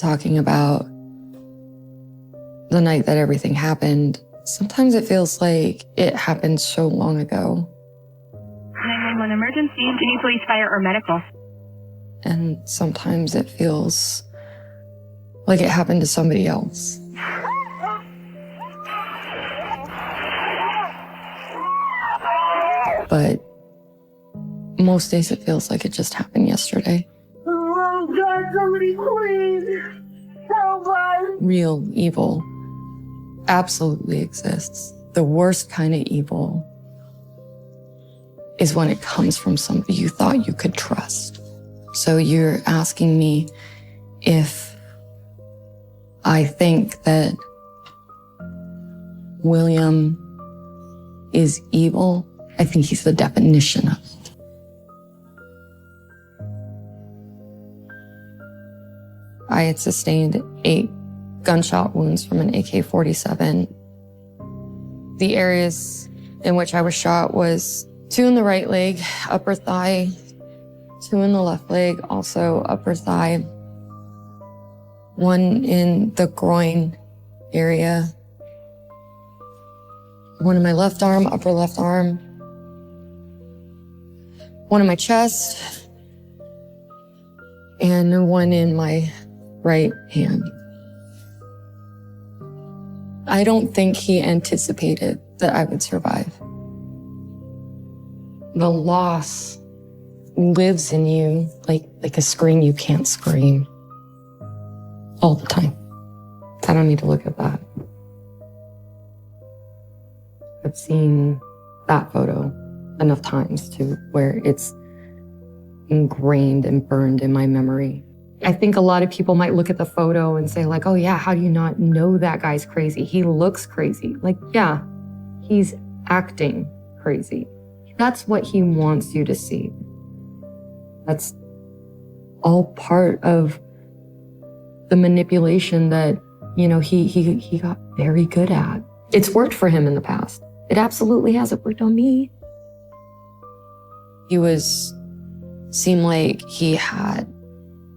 talking about the night that everything happened, sometimes it feels like it happened so long ago. 911 emergency, do you need police, fire, or medical? And sometimes it feels like it happened to somebody else. But most days it feels like it just happened yesterday. Oh God, somebody please help us. Real evil absolutely exists. The worst kind of evil is when it comes from somebody you thought you could trust. So you're asking me if I think that William is evil. I think he's the definition of it. I had sustained 8 gunshot wounds from an AK-47. The areas in which I was shot was 2 in the right leg, upper thigh, 2 in the left leg, also upper thigh, 1 in the groin area, 1 in my left arm, upper left arm, 1 in my chest, and 1 in my right hand. I don't think he anticipated that I would survive. The loss lives in you like a scream you can't scream all the time. I don't need to look at that. I've seen that photo enough times to where it's ingrained and burned in my memory. I think a lot of people might look at the photo and say like, oh yeah, how do you not know that guy's crazy? He looks crazy. Like, yeah, he's acting crazy. That's what he wants you to see. That's all part of the manipulation that, you know, he got very good at. It's worked for him in the past. It absolutely has. It worked on me. Seemed like he had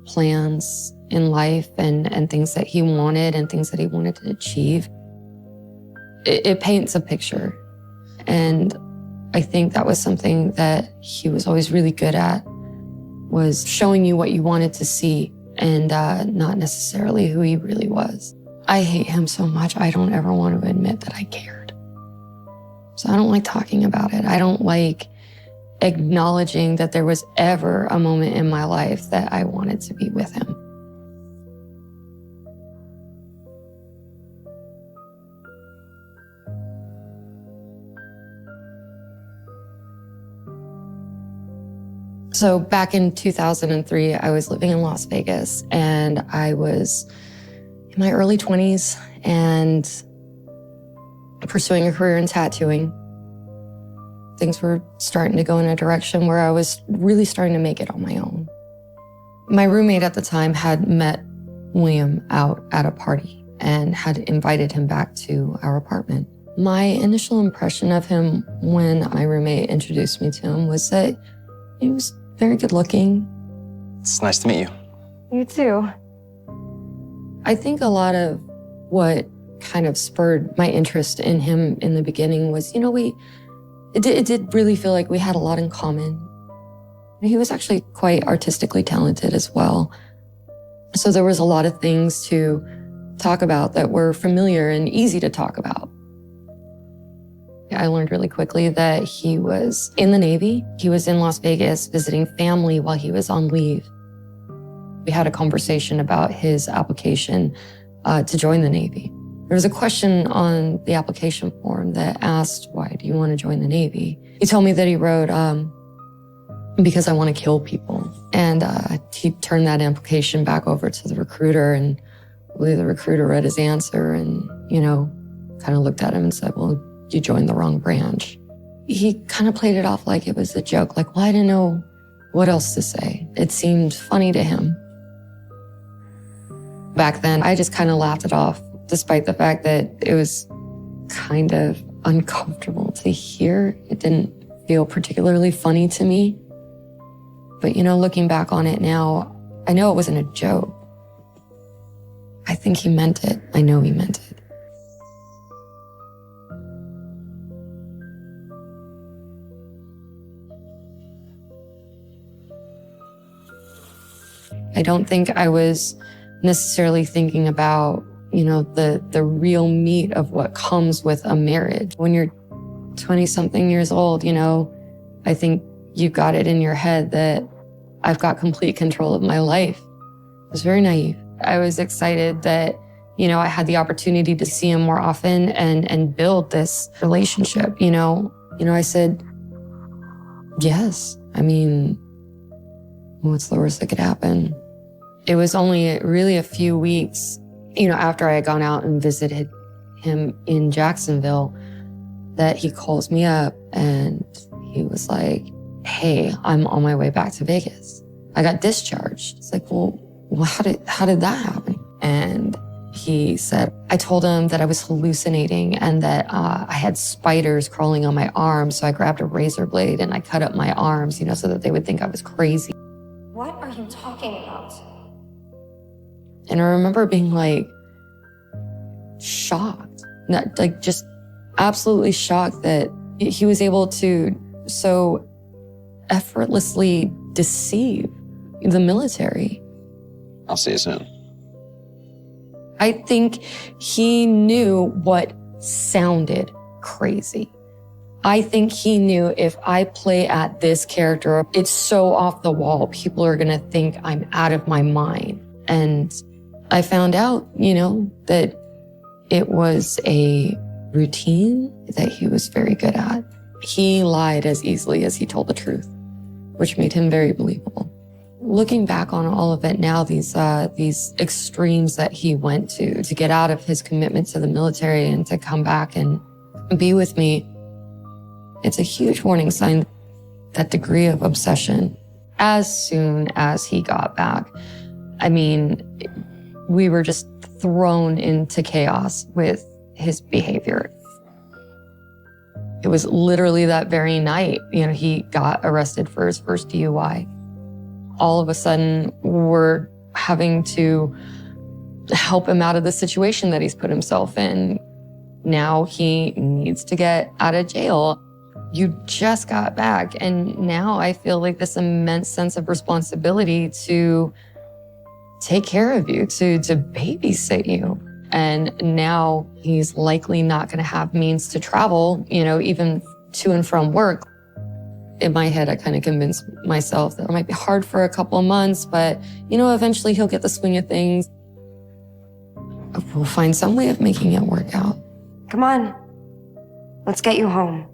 plans in life and things that he wanted and things that he wanted to achieve. It paints a picture. And I think that was something that he was always really good at, was showing you what you wanted to see and not necessarily who he really was. I hate him so much, I don't ever want to admit that I cared. So I don't like talking about it. I don't like acknowledging that there was ever a moment in my life that I wanted to be with him. So back in 2003, I was living in Las Vegas and I was in my early 20s and pursuing a career in tattooing. Things were starting to go in a direction where I was really starting to make it on my own. My roommate at the time had met William out at a party and had invited him back to our apartment. My initial impression of him when my roommate introduced me to him was that he was very good looking. It's nice to meet you. You too. I think a lot of what kind of spurred my interest in him in the beginning was, you know, it did really feel like we had a lot in common. He was actually quite artistically talented as well. So there was a lot of things to talk about that were familiar and easy to talk about. I learned really quickly that he was in the Navy. He was in Las Vegas visiting family while he was on leave. We had a conversation about his application to join the Navy. There was a question on the application form that asked, why do you want to join the Navy? He told me that he wrote, because I want to kill people. And he turned that application back over to the recruiter, and I believe the recruiter read his answer and, you know, kind of looked at him and said, well, you joined the wrong branch. He kind of played it off like it was a joke, like, well, I didn't know what else to say. It seemed funny to him. Back then, I just kind of laughed it off, despite the fact that it was kind of uncomfortable to hear. It didn't feel particularly funny to me. But, you know, looking back on it now, I know it wasn't a joke. think he meant it. I know he meant it. I don't think I was necessarily thinking about, the real meat of what comes with a marriage. When you're 20-something years old, I think you got it in your head that I've got complete control of my life. I was very naive. I was excited that, I had the opportunity to see him more often and build this relationship, I said, yes. I mean, what's the worst that could happen? It was only really a few weeks, after I had gone out and visited him in Jacksonville that he calls me up and he was like, hey, I'm on my way back to Vegas. I got discharged. It's like, well, how did that happen? And he said, I told him that I was hallucinating and that I had spiders crawling on my arms. So I grabbed a razor blade and I cut up my arms, so that they would think I was crazy. What are you talking about? And I remember being shocked, just absolutely shocked that he was able to so effortlessly deceive the military. I'll see you soon. I think he knew what sounded crazy. I think he knew if I play at this character, it's so off the wall, people are going to think I'm out of my mind. And I found out, that it was a routine that he was very good at. He lied as easily as he told the truth, which made him very believable. Looking back on all of it now, these extremes that he went to get out of his commitment to the military and to come back and be with me, it's a huge warning sign, that degree of obsession. As soon as he got back, we were just thrown into chaos with his behavior. It was literally that very night, he got arrested for his first DUI. All of a sudden, we're having to help him out of the situation that he's put himself in. Now he needs to get out of jail. You just got back, and now I feel like this immense sense of responsibility to take care of you, to babysit you. And now he's likely not going to have means to travel, even to and from work. In my head, I kind of convinced myself that it might be hard for a couple of months, but, eventually he'll get the swing of things. We'll find some way of making it work out. Come on. Let's get you home.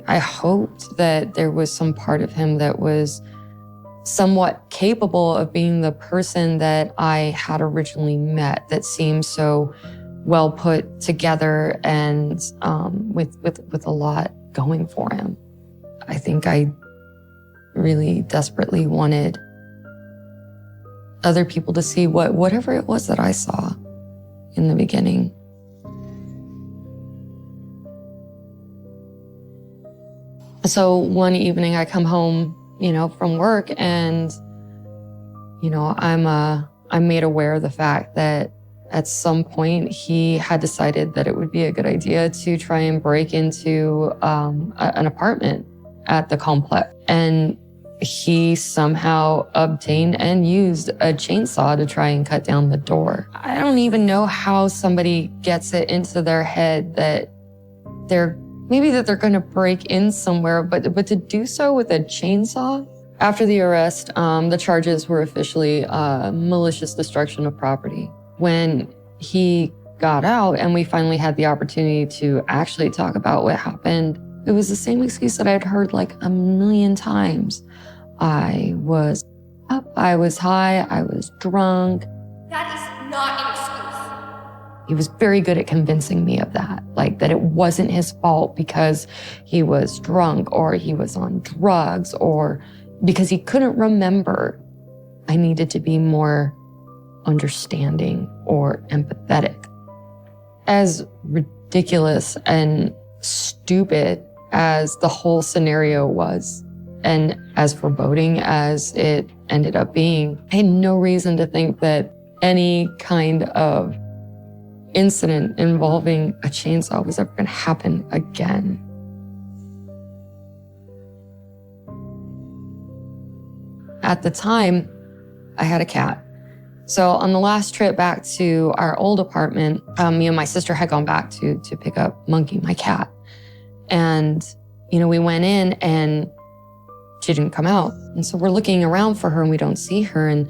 I hoped that there was some part of him that was somewhat capable of being the person that I had originally met, that seemed so well put together and with a lot going for him. I think I really desperately wanted other people to see whatever it was that I saw in the beginning. So one evening I come home, from work and, I'm made aware of the fact that at some point he had decided that it would be a good idea to try and break into an apartment at the complex. And he somehow obtained and used a chainsaw to try and cut down the door. I don't even know how somebody gets it into their head that they're going to break in somewhere, but to do so with a chainsaw. After the arrest, the charges were officially malicious destruction of property. When he got out and we finally had the opportunity to actually talk about what happened, it was the same excuse that I'd heard like a million times. I was up, I was high, I was drunk. That is not an excuse. He was very good at convincing me of that, like that it wasn't his fault because he was drunk or he was on drugs or because he couldn't remember. I needed to be more understanding or empathetic. As ridiculous and stupid as the whole scenario was, and as foreboding as it ended up being, I had no reason to think that any kind of incident involving a chainsaw was ever going to happen again. At the time, I had a cat. So on the last trip back to our old apartment, me and my sister had gone back to pick up Monkey, my cat. And, we went in and she didn't come out. And so we're looking around for her and we don't see her. And,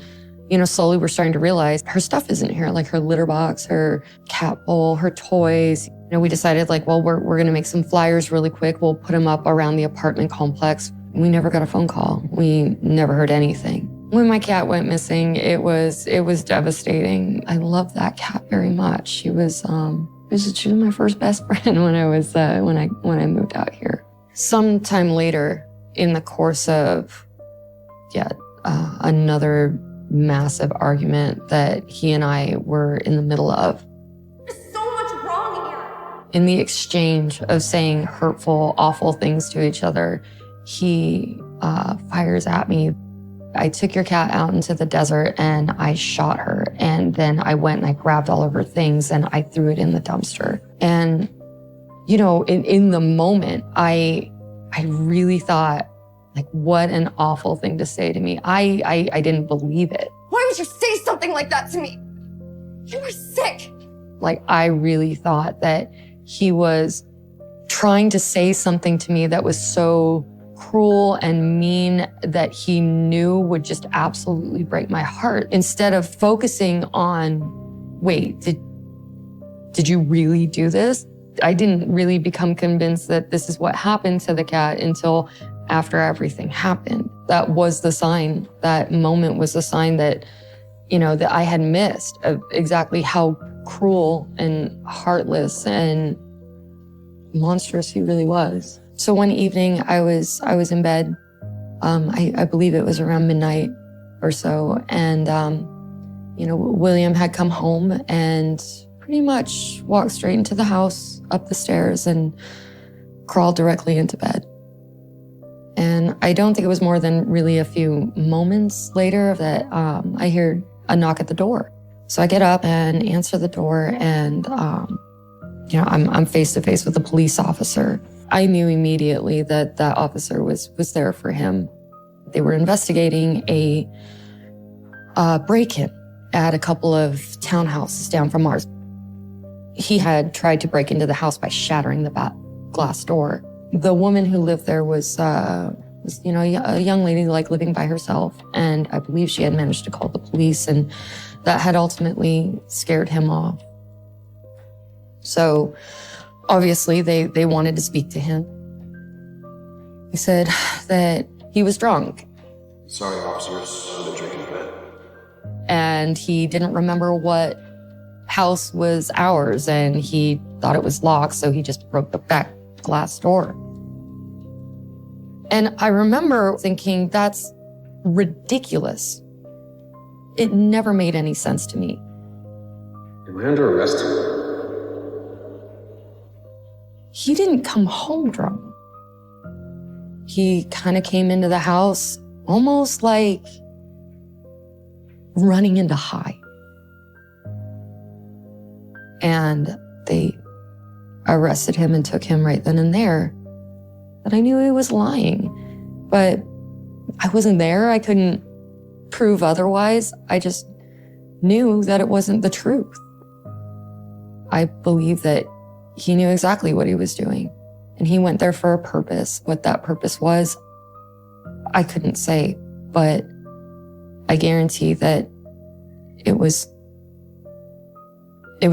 slowly we're starting to realize her stuff isn't here, like her litter box, her cat bowl, her toys. We decided well, we're going to make some flyers really quick. We'll put them up around the apartment complex. We never got a phone call. We never heard anything. When my cat went missing, it was devastating. I loved that cat very much. She was my first best friend when I moved out here. Sometime later, in the course of another massive argument that he and I were in the middle of. There's so much wrong here. In the exchange of saying hurtful, awful things to each other, he fires at me. I took your cat out into the desert and I shot her. And then I went and I grabbed all of her things and I threw it in the dumpster. And, in the moment, I really thought, what an awful thing to say to me. I didn't believe it. Why would you say something like that to me? You were sick. I really thought that he was trying to say something to me that was so cruel and mean that he knew would just absolutely break my heart. Instead of focusing on, wait, did you really do this? I didn't really become convinced that this is what happened to the cat until after everything happened. That was the sign. That moment was the sign that, that I had missed of exactly how cruel and heartless and monstrous he really was. So one evening I was in bed. I believe it was around midnight or so. And, William had come home and pretty much walked straight into the house, up the stairs, and crawled directly into bed. And I don't think it was more than really a few moments later that I heard a knock at the door. So I get up and answer the door, and I'm face to face with a police officer. I knew immediately that that officer was there for him. They were investigating a break-in at a couple of townhouses down from ours. He had tried to break into the house by shattering the back glass door. The woman who lived there was a young lady living by herself, and I believe she had managed to call the police, and that had ultimately scared him off. So obviously they wanted to speak to him. He said that he was drunk. Sorry, officers. I've been drinking a bit. And he didn't remember what house was ours, and he thought it was locked, so he just broke the back glass door. And I remember thinking, that's ridiculous. It never made any sense to me. Am I under arrest? He didn't come home drunk. He kind of came into the house almost like running into high. And they arrested him and took him right then and there. But I knew he was lying. But I wasn't there. I couldn't prove otherwise. I just knew that it wasn't the truth. I believe that he knew exactly what he was doing. And he went there for a purpose. What that purpose was, I couldn't say. But I guarantee that it was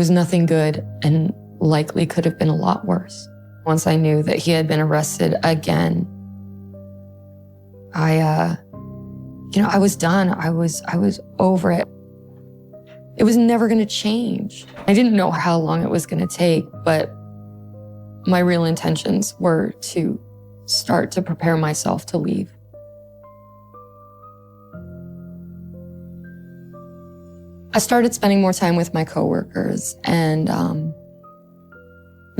nothing good and likely could have been a lot worse. Once I knew that he had been arrested again, I was done. I was over it. It was never going to change. I didn't know how long it was going to take, but my real intentions were to start to prepare myself to leave. I started spending more time with my coworkers, and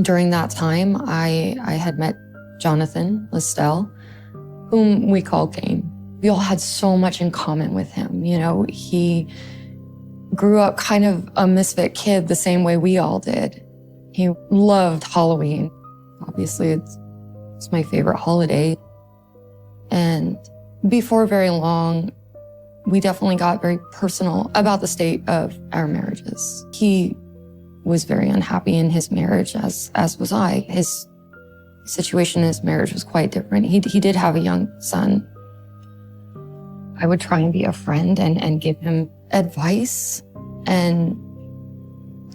during that time, I had met Jonathan Listel, whom we called Kane. We all had so much in common with him. You know, he grew up kind of a misfit kid the same way we all did. He loved Halloween. Obviously, it's my favorite holiday. And before very long, we definitely got very personal about the state of our marriages. He was very unhappy in his marriage, as was I. His situation in his marriage was quite different. He did have a young son. I would try and be a friend and give him advice. And,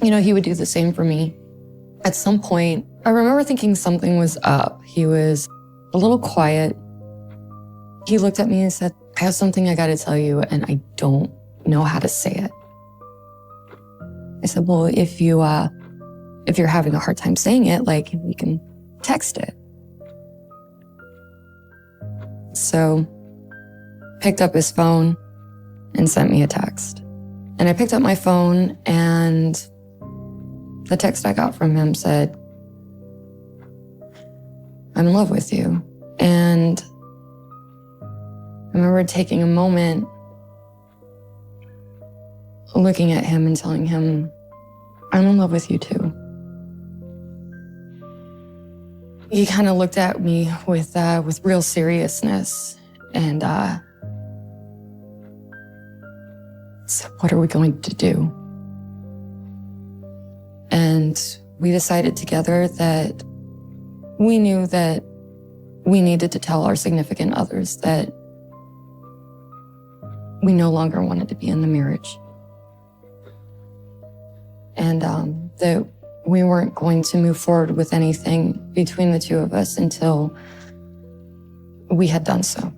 he would do the same for me. At some point, I remember thinking something was up. He was a little quiet. He looked at me and said, I have something I got to tell you, and I don't know how to say it. I said, well, if you're having a hard time saying it, we can text it. So, picked up his phone and sent me a text. And I picked up my phone, and the text I got from him said, I'm in love with you. And I remember taking a moment, looking at him and telling him, I'm in love with you too. He kind of looked at me with real seriousness and said, what are we going to do? And we decided together that we knew that we needed to tell our significant others that we no longer wanted to be in the marriage. And that we weren't going to move forward with anything between the two of us until we had done so.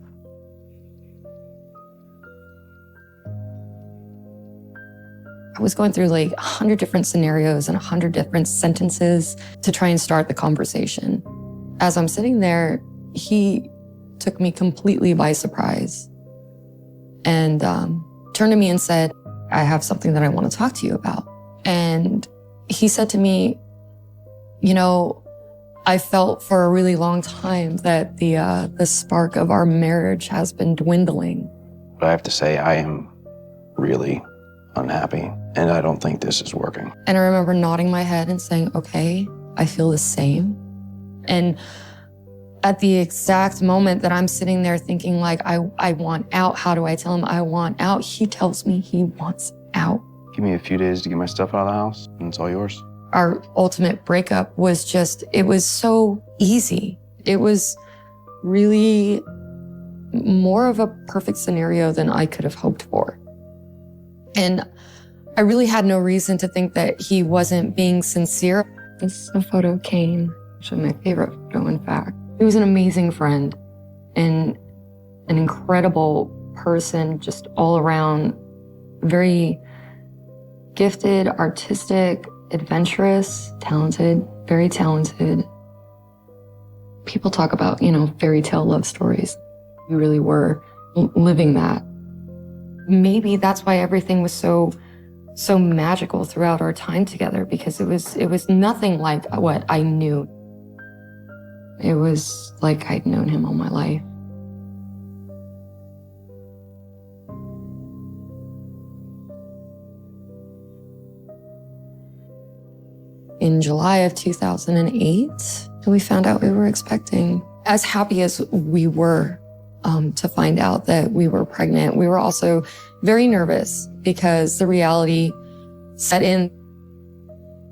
I was going through 100 different scenarios and 100 different sentences to try and start the conversation. As I'm sitting there, he took me completely by surprise and turned to me and said, I have something that I want to talk to you about. And he said to me, I felt for a really long time that the spark of our marriage has been dwindling. But I have to say, I am really unhappy, and I don't think this is working. And I remember nodding my head and saying, okay, I feel the same. And at the exact moment that I'm sitting there thinking I want out, how do I tell him I want out? He tells me he wants out. Give me a few days to get my stuff out of the house, and it's all yours. Our ultimate breakup was it was so easy. It was really more of a perfect scenario than I could have hoped for. And I really had no reason to think that he wasn't being sincere. This is a photo of Kane, actually my favorite photo, in fact. He was an amazing friend and an incredible person, just all around, very gifted, artistic, adventurous, talented, very talented. People talk about, fairy tale love stories. We really were living that. Maybe that's why everything was so magical throughout our time together, because it was nothing like what I knew. It was like I'd known him all my life. In July of 2008, we found out we were expecting. As happy as we were to find out that we were pregnant, we were also very nervous because the reality set in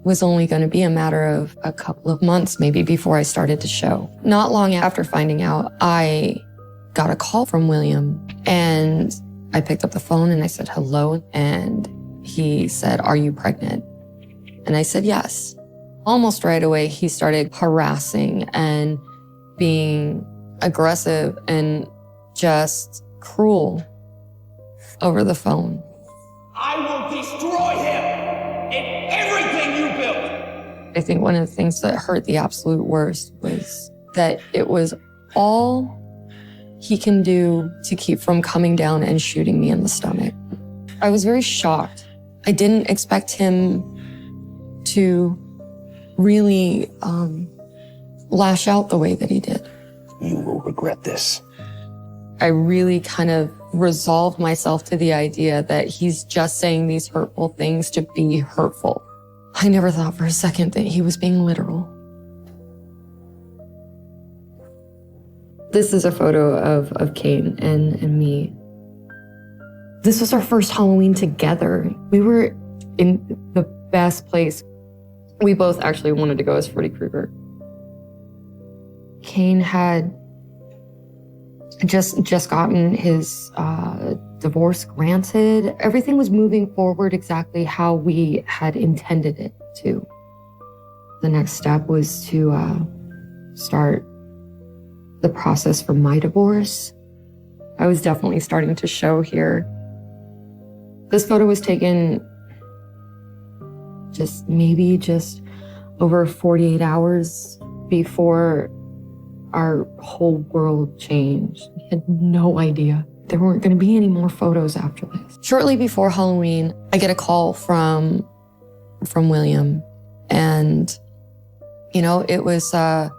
was only going to be a matter of a couple of months, maybe, before I started to show. Not long after finding out, I got a call from William, and I picked up the phone and I said, hello. And he said, are you pregnant? And I said, yes. Almost right away, he started harassing and being aggressive and just cruel over the phone. I will destroy him and everything you built. I think one of the things that hurt the absolute worst was that it was all he can do to keep from coming down and shooting me in the stomach. I was very shocked. I didn't expect him to really lash out the way that he did. You will regret this. I really kind of resolved myself to the idea that he's just saying these hurtful things to be hurtful. I never thought for a second that he was being literal. This is a photo of Kane and me. This was our first Halloween together. We were in the best place. We both actually wanted to go as Freddy Krueger. Kane had just gotten his divorce granted. Everything was moving forward exactly how we had intended it to. The next step was to start the process for my divorce. I was definitely starting to show here. This photo was taken maybe just over 48 hours before our whole world changed. We had no idea there weren't going to be any more photos after this. Shortly before Halloween, I get a call from William, and it was a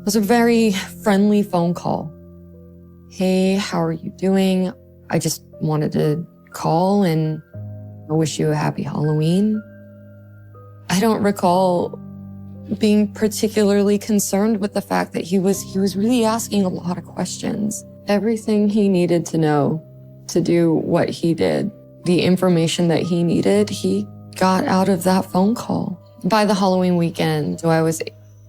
very friendly phone call. Hey, how are you doing? I just wanted to call and wish you a happy Halloween. I don't recall being particularly concerned with the fact that he was really asking a lot of questions. Everything he needed to know to do what he did, the information that he needed, he got out of that phone call. By the Halloween weekend, so I was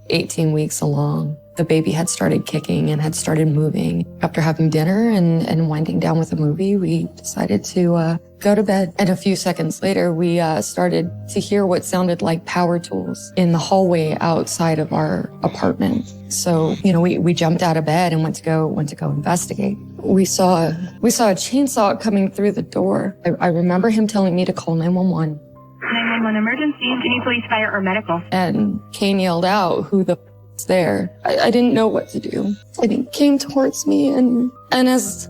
18 weeks along. The baby had started kicking and had started moving. After having dinner and winding down with a movie, we decided to go to bed. And a few seconds later, we started to hear what sounded like power tools in the hallway outside of our apartment. So, we jumped out of bed and went to go investigate. We saw a chainsaw coming through the door. I remember him telling me to call 911. 911 emergency. Any police, fire, or medical? And Kane yelled out, "Who the f***'s there?" I didn't know what to do. And he came towards me, and as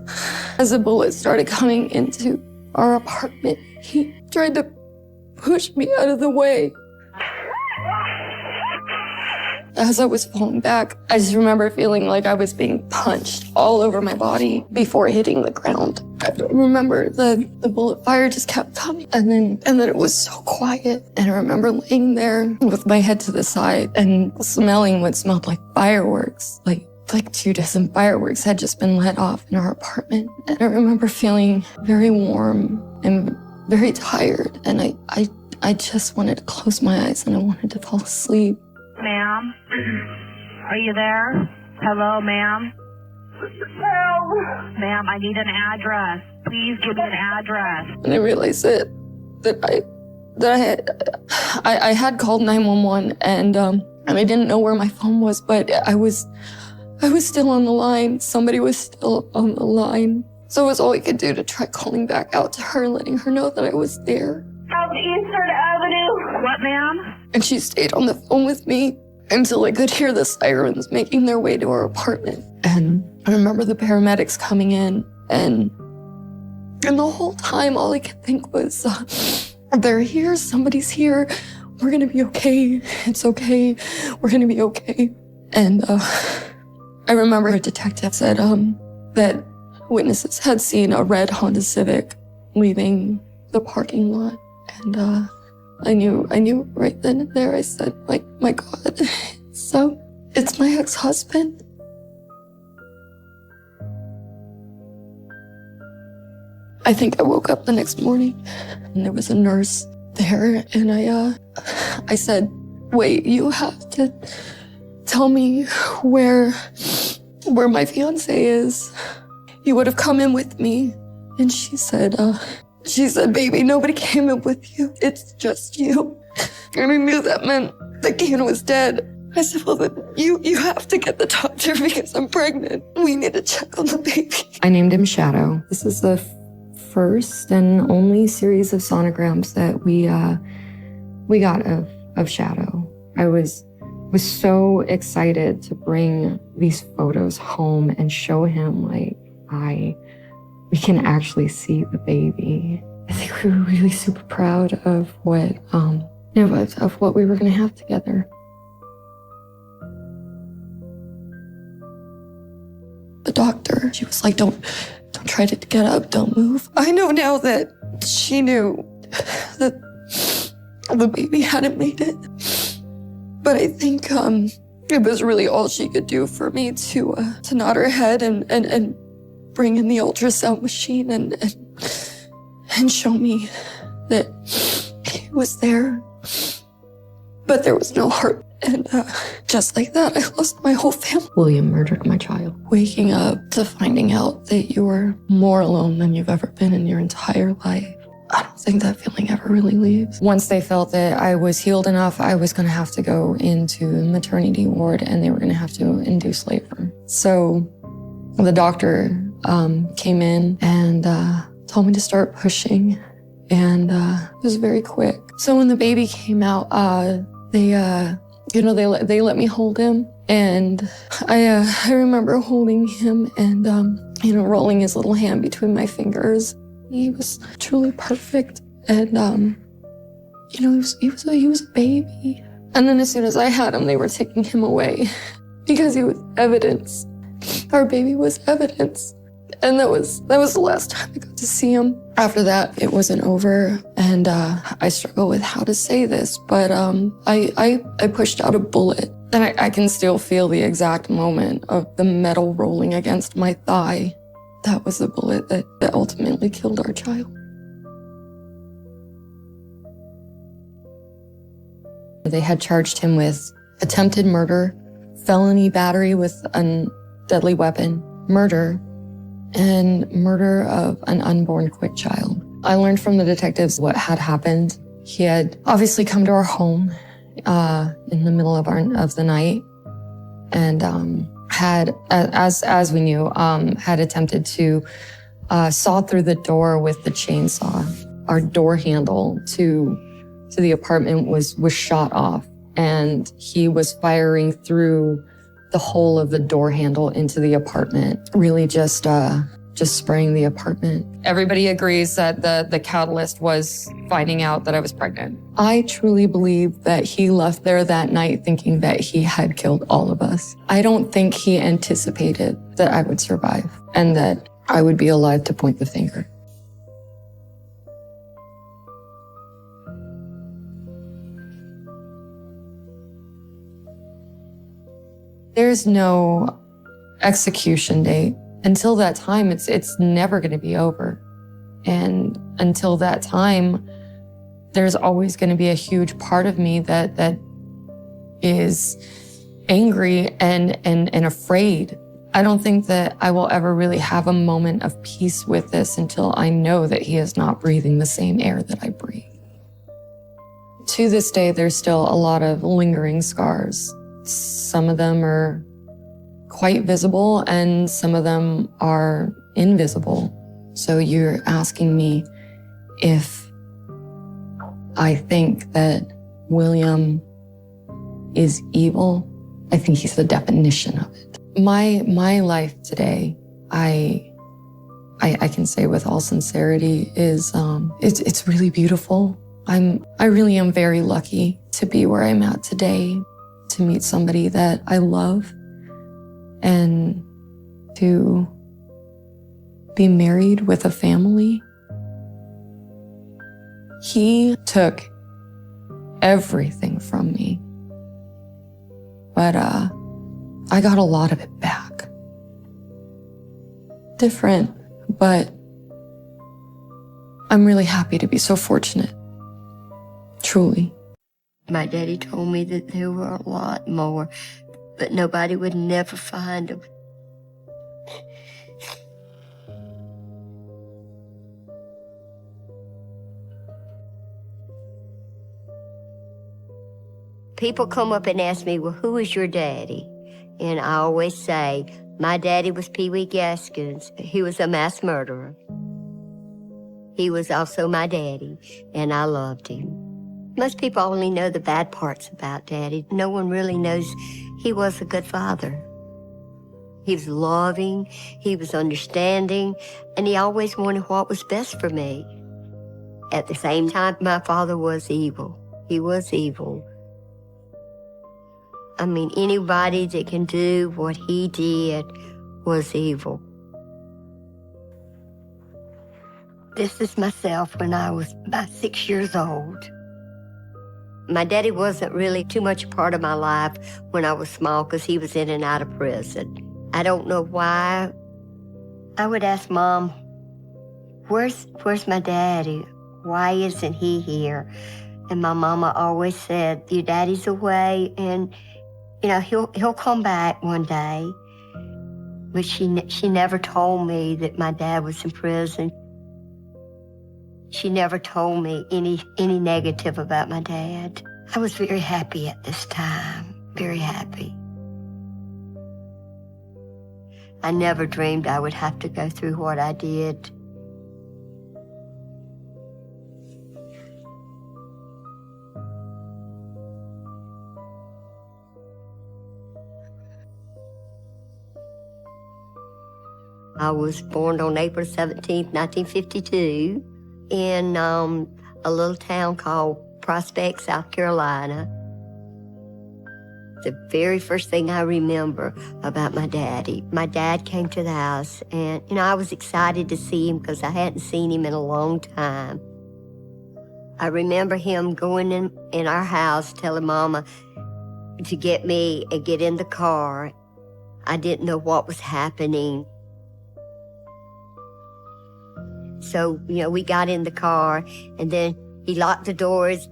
a bullet started coming into our apartment, he tried to push me out of the way. As I was falling back, I just remember feeling like I was being punched all over my body before hitting the ground. I remember the bullet fire just kept coming, and then it was so quiet. And I remember laying there with my head to the side and smelling what smelled like fireworks, like 24 fireworks had just been let off in our apartment. And I remember feeling very warm and very tired, and I just wanted to close my eyes and I wanted to fall asleep. Ma'am? Are you there? Hello, ma'am? Ma'am, I need an address. Please give me an address. And I realized that I had called 911 and I didn't know where my phone was, but I was still on the line. Somebody was still on the line. So it was all I could do to try calling back out to her and letting her know that I was there. Southeastern Avenue. What, ma'am? And she stayed on the phone with me until I could hear the sirens making their way to our apartment. And I remember the paramedics coming in, and the whole time, all I could think was, they're here, somebody's here, we're gonna be okay, it's okay, we're gonna be okay. And I remember a detective said that witnesses had seen a red Honda Civic leaving the parking lot. And I knew right then and there. I said, my God, so it's my ex-husband. I think I woke up the next morning and there was a nurse there, and I said, wait, you have to tell me where my fiance is. He would have come in with me. And she said, baby, nobody came in with you. It's just you. And I knew that meant that Kane was dead. I said, well, then you have to get the doctor because I'm pregnant. We need to check on the baby. I named him Shadow. This is the first and only series of sonograms that we got of Shadow. I was so excited to bring these photos home and show him, we can actually see the baby. I think we were really super proud of what we were going to have together. But doctor. She was like, don't try to get up, don't move. I know now that she knew that the baby hadn't made it. But I think it was really all she could do for me to nod her head and bring in the ultrasound machine and show me that he was there. But there was no heart. And just like that, I lost my whole family. William murdered my child. Waking up to finding out that you were more alone than you've ever been in your entire life. I don't think that feeling ever really leaves. Once they felt that I was healed enough, I was gonna have to go into the maternity ward and they were gonna have to induce labor. So the doctor came in and told me to start pushing, and it was very quick. So when the baby came out, they let me hold him, and I remember holding him and rolling his little hand between my fingers. He was truly perfect, and he was a baby. And then as soon as I had him, they were taking him away because he was evidence. Our baby was evidence. And that was the last time I got to see him. After that, it wasn't over, and I struggle with how to say this, but I pushed out a bullet, and I can still feel the exact moment of the metal rolling against my thigh. That was the bullet that ultimately killed our child. They had charged him with attempted murder, felony battery with a deadly weapon, murder, and murder of an unborn quick child. I learned from the detectives what had happened. He had obviously come to our home in the middle of the night, and had, as we knew, had attempted to saw through the door with the chainsaw. Our door handle to the apartment was shot off, and he was firing through the hole of the door handle into the apartment, really just spraying the apartment. Everybody agrees that the catalyst was finding out that I was pregnant. I truly believe that he left there that night thinking that he had killed all of us. I don't think he anticipated that I would survive and that I would be alive to point the finger. There's no execution date. Until that time, it's never going to be over. And until that time, there's always going to be a huge part of me that is angry and afraid. I don't think that I will ever really have a moment of peace with this until I know that he is not breathing the same air that I breathe. To this day, there's still a lot of lingering scars. Some of them are quite visible and some of them are invisible. So you're asking me if I think that William is evil. I think he's the definition of it. My life today, I can say with all sincerity, is it's really beautiful. I really am very lucky to be where I'm at today, to meet somebody that I love, and to be married with a family. He took everything from me, but I got a lot of it back. Different, but I'm really happy to be so fortunate. Truly. My daddy told me that there were a lot more, but nobody would never find them. People come up and ask me, well, who is your daddy? And I always say, my daddy was Pee Wee Gaskins. He was a mass murderer. He was also my daddy, and I loved him. Most people only know the bad parts about Daddy. No one really knows he was a good father. He was loving, he was understanding, and he always wanted what was best for me. At the same time, my father was evil. He was evil. I mean, anybody that can do what he did was evil. This is myself when I was about 6 years old. My daddy wasn't really too much a part of my life when I was small because he was in and out of prison. I don't know why. I would ask Mom, where's my daddy? Why isn't he here? And my mama always said, your daddy's away and, he'll come back one day. But she never told me that my dad was in prison. She never told me any negative about my dad. I was very happy at this time, very happy. I never dreamed I would have to go through what I did. I was born on April 17th, 1952, in a little town called Prospect, South Carolina. The very first thing I remember about my daddy, my dad came to the house, and I was excited to see him because I hadn't seen him in a long time. I remember him going in our house, telling Mama to get me and get in the car. I didn't know what was happening. So, we got in the car, and then he locked the doors.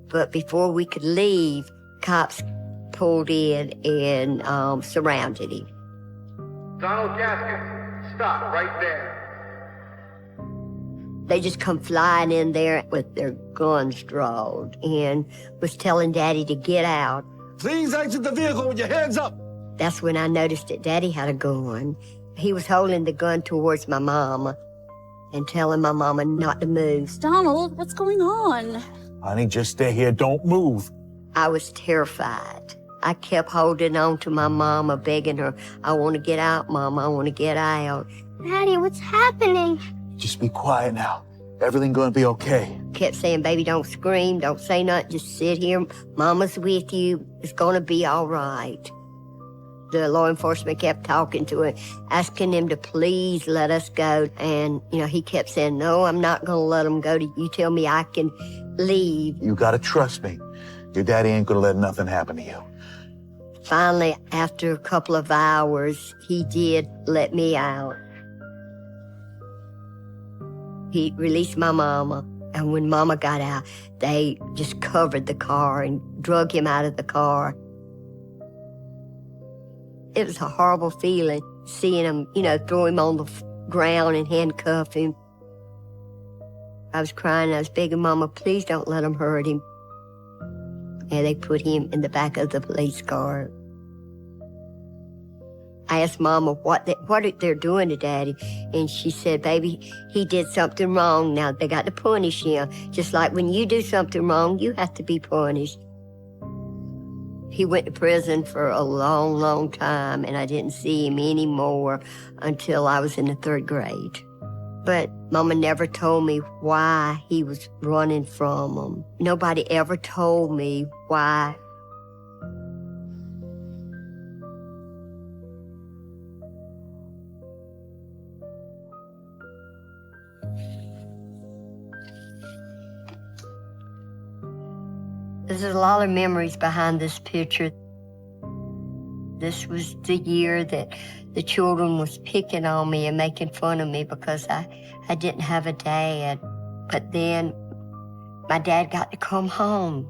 But before we could leave, cops pulled in and surrounded him. Donald Gaskins, stop right there. They just come flying in there with their guns drawn and was telling Daddy to get out. Please exit the vehicle with your hands up. That's when I noticed that Daddy had a gun. He was holding the gun towards my mama and telling my mama not to move. Donald, what's going on? Honey, just stay here. Don't move. I was terrified. I kept holding on to my mama, begging her, I want to get out, Mama, I want to get out. Daddy, what's happening? Just be quiet now. Everything gonna be okay. Kept saying, baby, don't scream, don't say nothing, just sit here. Mama's with you. It's gonna be all right. The law enforcement kept talking to him, asking him to please let us go. And, he kept saying, no, I'm not gonna let him go. You tell me I can leave. You gotta trust me. Your daddy ain't gonna let nothing happen to you. Finally, after a couple of hours, he did let me out. He released my mama, and when Mama got out, they just covered the car and drug him out of the car. It was a horrible feeling, seeing him, throw him on the ground and handcuff him. I was crying, I was begging Mama, please don't let him hurt him. And they put him in the back of the police car. I asked Mama what they're doing to Daddy, and she said, baby, he did something wrong. Now they got to punish him. Just like when you do something wrong, you have to be punished. He went to prison for a long, long time, and I didn't see him anymore until I was in the 3rd grade. But Mama never told me why he was running from them. Nobody ever told me why. There's a lot of memories behind this picture. This was the year that the children was picking on me and making fun of me because I didn't have a dad. But then my dad got to come home.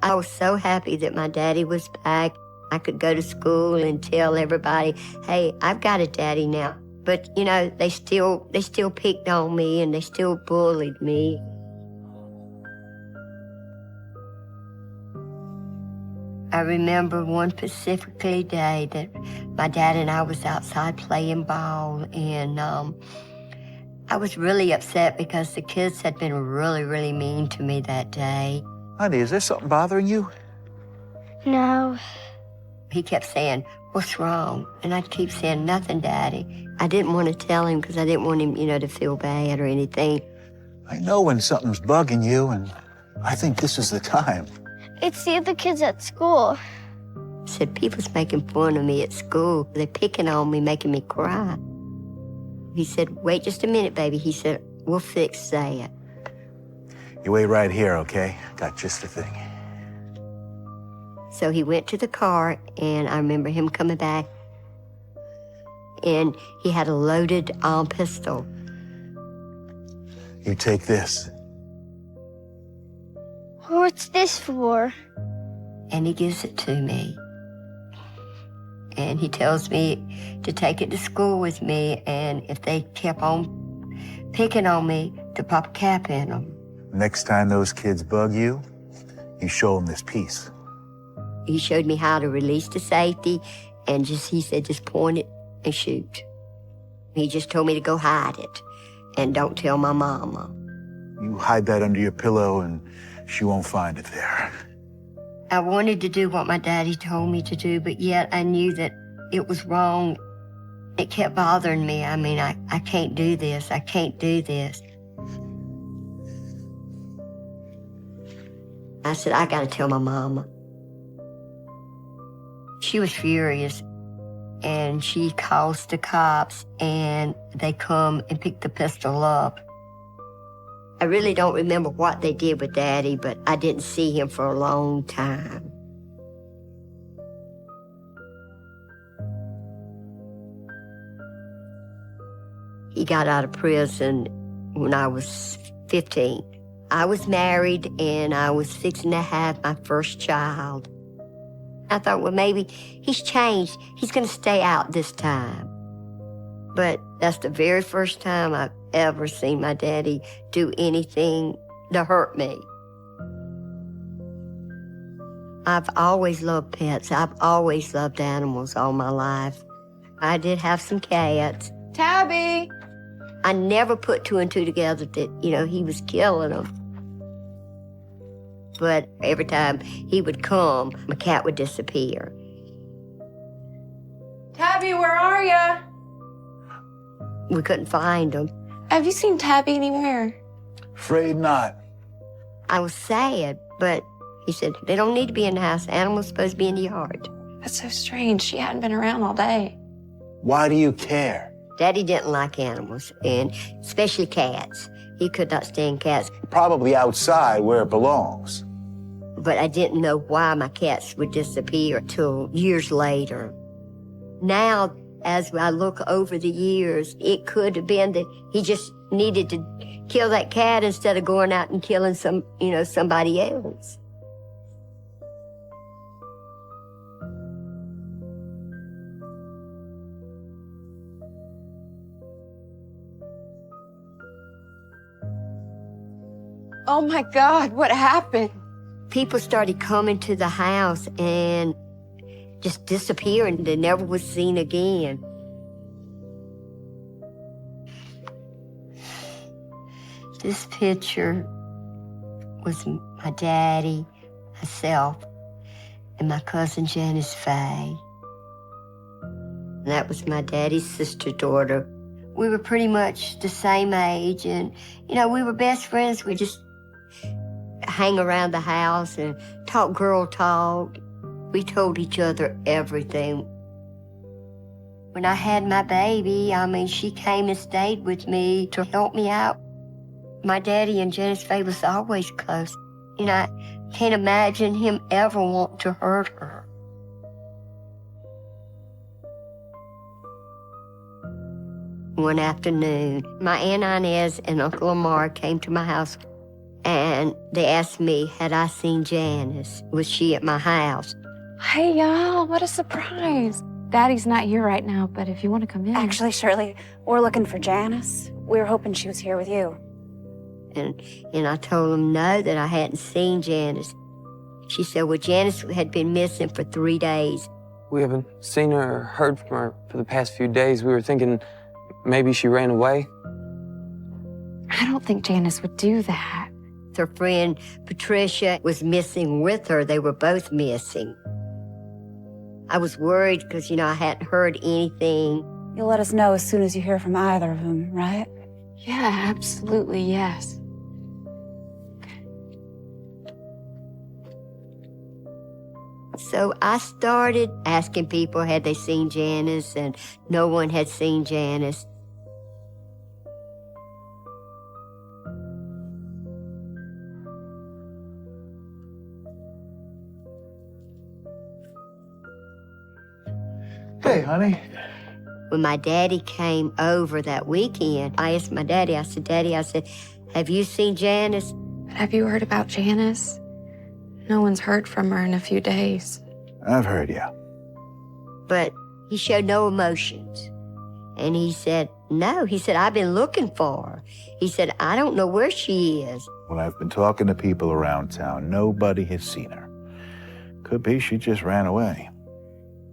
I was so happy that my daddy was back. I could go to school and tell everybody, hey, I've got a daddy now. But, they still picked on me and they still bullied me. I remember one specifically day that my dad and I was outside playing ball, and I was really upset because the kids had been really, really mean to me that day. Honey, is there something bothering you? No. He kept saying, what's wrong? And I'd keep saying, nothing, Daddy. I didn't want to tell him because I didn't want him, to feel bad or anything. I know when something's bugging you, and I think this is the time. It's the other kids at school. Said, people's making fun of me at school. They're picking on me, making me cry. He said, wait just a minute, baby. He said, we'll fix that. You wait right here, okay? Got just the thing. So he went to the car, and I remember him coming back, and he had a loaded pistol. You take this. What's this for? And he gives it to me. And he tells me to take it to school with me, and if they kept on picking on me, to pop a cap in them. Next time those kids bug you, you show them this piece. He showed me how to release the safety, and he said, just point it and shoot. He just told me to go hide it, and don't tell my mama. You hide that under your pillow, and she won't find it there. I wanted to do what my daddy told me to do, but yet I knew that it was wrong. It kept bothering me. I mean, I can't do this. I can't do this. I said, I gotta tell my mama. She was furious, and she calls the cops, and they come and pick the pistol up. I really don't remember what they did with Daddy, but I didn't see him for a long time. He got out of prison when I was 15. I was married, and I was fixing to have my first child. I thought, well, maybe he's changed. He's going to stay out this time. But that's the very first time I've ever seen my daddy do anything to hurt me. I've always loved pets. I've always loved animals all my life. I did have some cats. Tabby! I never put two and two together that, he was killing them. But every time he would come, my cat would disappear. Tabby, where are ya? We couldn't find him. Have you seen Tabby anywhere? Afraid not. I was sad, but he said, they don't need to be in the house. Animals supposed to be in the yard. That's so strange. She hadn't been around all day. Why do you care? Daddy didn't like animals, and especially cats. He could not stand cats. Probably outside where it belongs. But I didn't know why my cats would disappear till years later. Now, as I look over the years, it could have been that he just needed to kill that cat instead of going out and killing somebody else. Oh my God, what happened? People started coming to the house and just disappearing. They never was seen again. This picture was my daddy, myself, and my cousin Janice Faye. And that was my daddy's sister daughter. We were pretty much the same age, and we were best friends. We just hang around the house and talk girl talk. We told each other everything. When I had my baby, she came and stayed with me to help me out. My daddy and Janice Faye was always close. I can't imagine him ever want to hurt her. One afternoon, my Aunt Inez and Uncle Lamar came to my house, and they asked me, had I seen Janice? Was she at my house? Hey, y'all, what a surprise. Daddy's not here right now, but if you want to come in. Actually, Shirley, we're looking for Janice. We were hoping she was here with you. And I told them no, that I hadn't seen Janice. She said, well, Janice had been missing for 3 days. We haven't seen her or heard from her for the past few days. We were thinking maybe she ran away. I don't think Janice would do that. Her friend Patricia was missing with her. They were both missing. I was worried because, I hadn't heard anything. You'll let us know as soon as you hear from either of them, right? Yeah, absolutely, yes. So I started asking people had they seen Janice, and no one had seen Janice. Hey, honey. When my daddy came over that weekend, I asked my daddy, I said, Daddy, I said, have you seen Janice? Have you heard about Janice? No one's heard from her in a few days. I've heard, yeah. But he showed no emotions. And he said, no. He said, I've been looking for her. He said, I don't know where she is. When I've been talking to people around town, nobody has seen her. Could be she just ran away.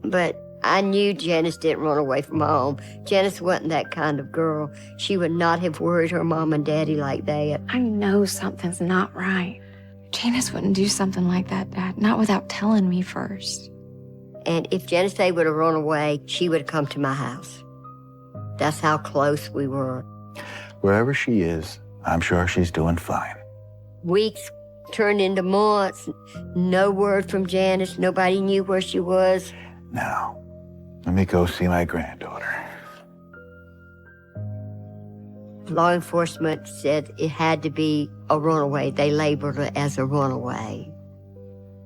But I knew Janice didn't run away from home. Janice wasn't that kind of girl. She would not have worried her mom and daddy like that. I know something's not right. Janice wouldn't do something like that, Dad, not without telling me first. And if Janice Day would have run away, she would have come to my house. That's how close we were. Wherever she is, I'm sure she's doing fine. Weeks turned into months. No word from Janice. Nobody knew where she was. Now, let me go see my granddaughter. Law enforcement said it had to be a runaway. They labeled her as a runaway.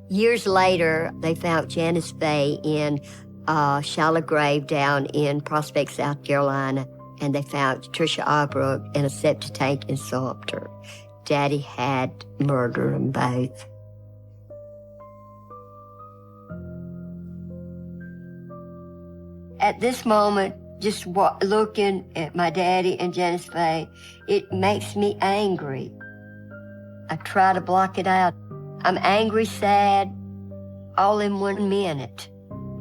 Years later, they found Janice Faye in a shallow grave down in Prospect, South Carolina, and they found Tricia Albrook in a septic tank in Sumter. Daddy had murdered them both. At this moment, just looking at my daddy and Janice Faye, it makes me angry. I try to block it out. I'm angry, sad, all in 1 minute.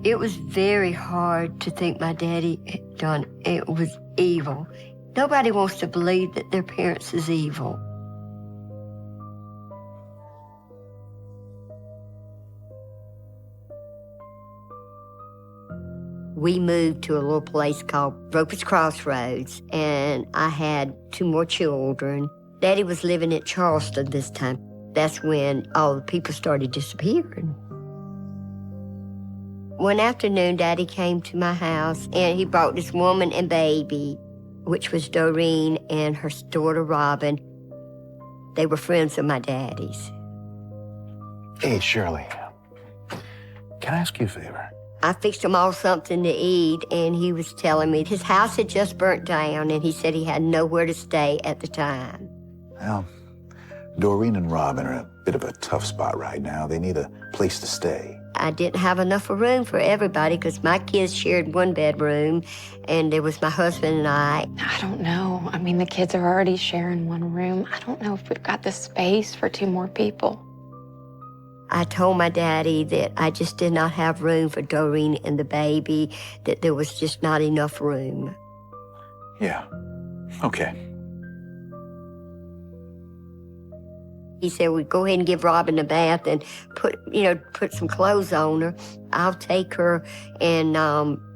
It was very hard to think my daddy had done it. It was evil. Nobody wants to believe that their parents is evil. We moved to a little place called Roper's Crossroads, and I had 2 more children. Daddy was living in Charleston this time. That's when all the people started disappearing. One afternoon, Daddy came to my house, and he brought this woman and baby, which was Doreen and her daughter, Robin. They were friends of my daddy's. Hey, Shirley. Can I ask you a favor? I fixed them all something to eat, and he was telling me his house had just burnt down, and he said he had nowhere to stay at the time. Well, Doreen and Robin are in a bit of a tough spot right now. They need a place to stay. I didn't have enough room for everybody because my kids shared 1 bedroom, and there was my husband and I. I don't know. I mean, the kids are already sharing 1 room. I don't know if we've got the space for 2 more people. I told my daddy that I just did not have room for Doreen and the baby, that there was just not enough room. Yeah. Okay. He said, well, go ahead and give Robin a bath and put some clothes on her. I'll take her and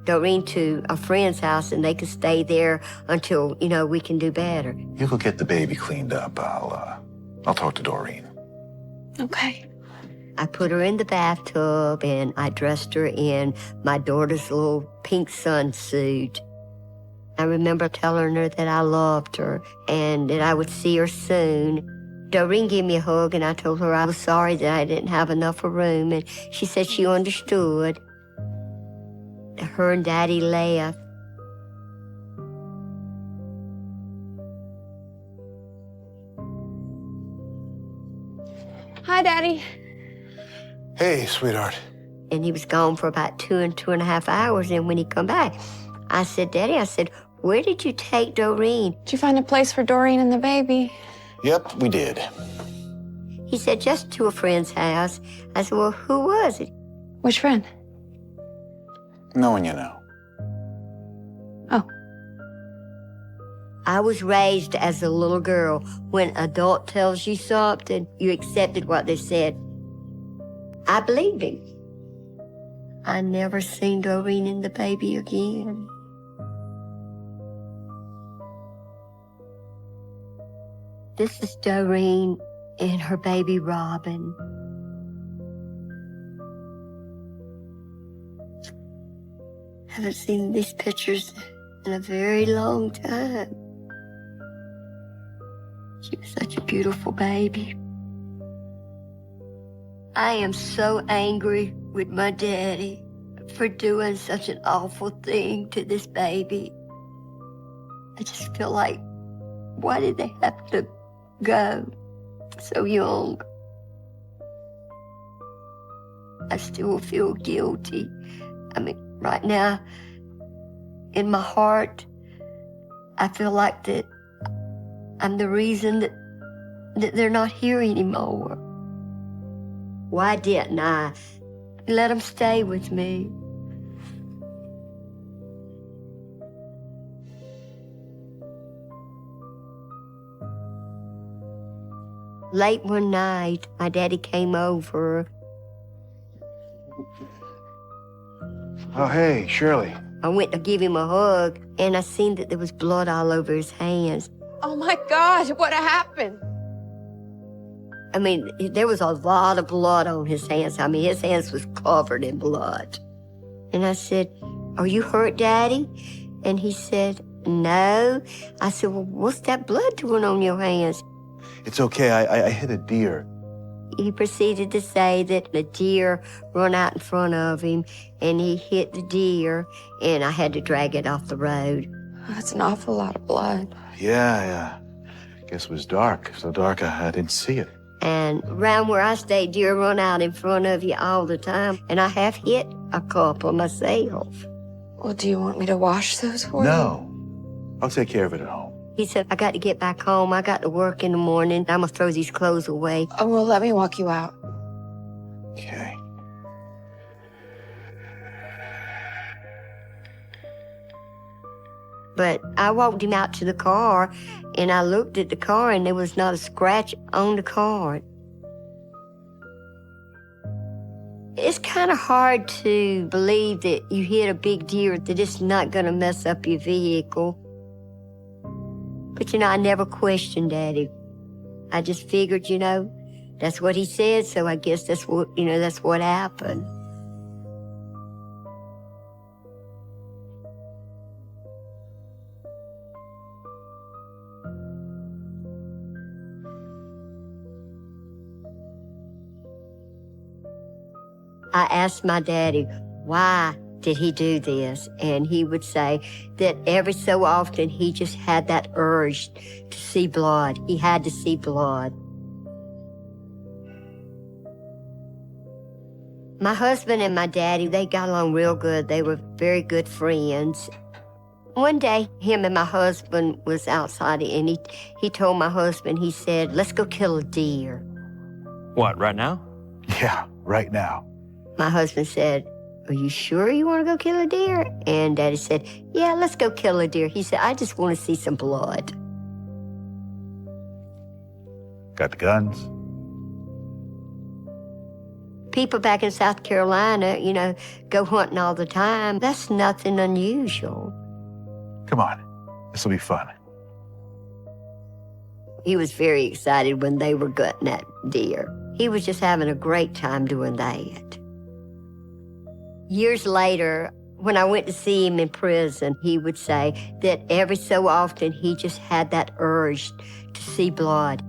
Doreen to a friend's house, and they can stay there until, we can do better. You go get the baby cleaned up. I'll talk to Doreen. Okay. I put her in the bathtub, and I dressed her in my daughter's little pink sunsuit. I remember telling her that I loved her and that I would see her soon. Doreen gave me a hug, and I told her I was sorry that I didn't have enough room, and she said she understood. Her and Daddy left. Hi, Daddy. Hey, sweetheart. And he was gone for about 2.5 hours, and when he come back, I said, Daddy, where did you take Doreen? Did you find a place for Doreen and the baby? Yep, we did. He said, just to a friend's house. I said, well, who was it? Which friend? No one you know. Oh. I was raised as a little girl. When an adult tells you something, you accepted what they said. I believed him. I never seen Doreen and the baby again. This is Doreen and her baby Robin. haven't seen these pictures in a very long time. She was such a beautiful baby. I am so angry with my daddy for doing such an awful thing to this baby. I just feel like, why did they have to go so young? I still feel guilty. I mean, right now, in my heart, I feel like that I'm the reason that they're not here anymore. Why didn't I let them stay with me? Late one night, my daddy came over. Oh, hey, Shirley. I went to give him a hug, and I seen that there was blood all over his hands. Oh my gosh, what happened? I mean, there was a lot of blood on his hands. I mean, his hands was covered in blood. And I said, "Are you hurt, Daddy?" And he said, "No." I said, "Well, what's that blood doing on your hands?" It's okay. I hit a deer. He proceeded to say that the deer run out in front of him, and he hit the deer, and I had to drag it off the road. That's an awful lot of blood. Yeah. Guess it was dark. So dark I didn't see it. And around where I stay, deer run out in front of you all the time, and I have hit a couple myself. Well, do you want me to wash those for you? No. I'll take care of it at home. He said, "I got to get back home. I got to work in the morning. I'm going to throw these clothes away." Oh, well, let me walk you out. Okay. But I walked him out to the car, and I looked at the car, and there was not a scratch on the car. It's kind of hard to believe that you hit a big deer, that it's not going to mess up your vehicle. But, I never questioned Daddy. I just figured, that's what he said, so I guess that's what happened. I asked my daddy, why did he do this? And he would say that every so often he just had that urge to see blood. He had to see blood. My husband and my daddy, they got along real good. They were very good friends. One day, him and my husband was outside, and he told my husband, he said, "Let's go kill a deer." What, right now? Yeah, right now. My husband said, "Are you sure you want to go kill a deer?" And Daddy said, "Yeah, let's go kill a deer." He said, "I just want to see some blood." Got the guns? People back in South Carolina, go hunting all the time. That's nothing unusual. Come on. This'll be fun. He was very excited when they were gutting that deer. He was just having a great time doing that. Years later, when I went to see him in prison, he would say that every so often he just had that urge to see blood.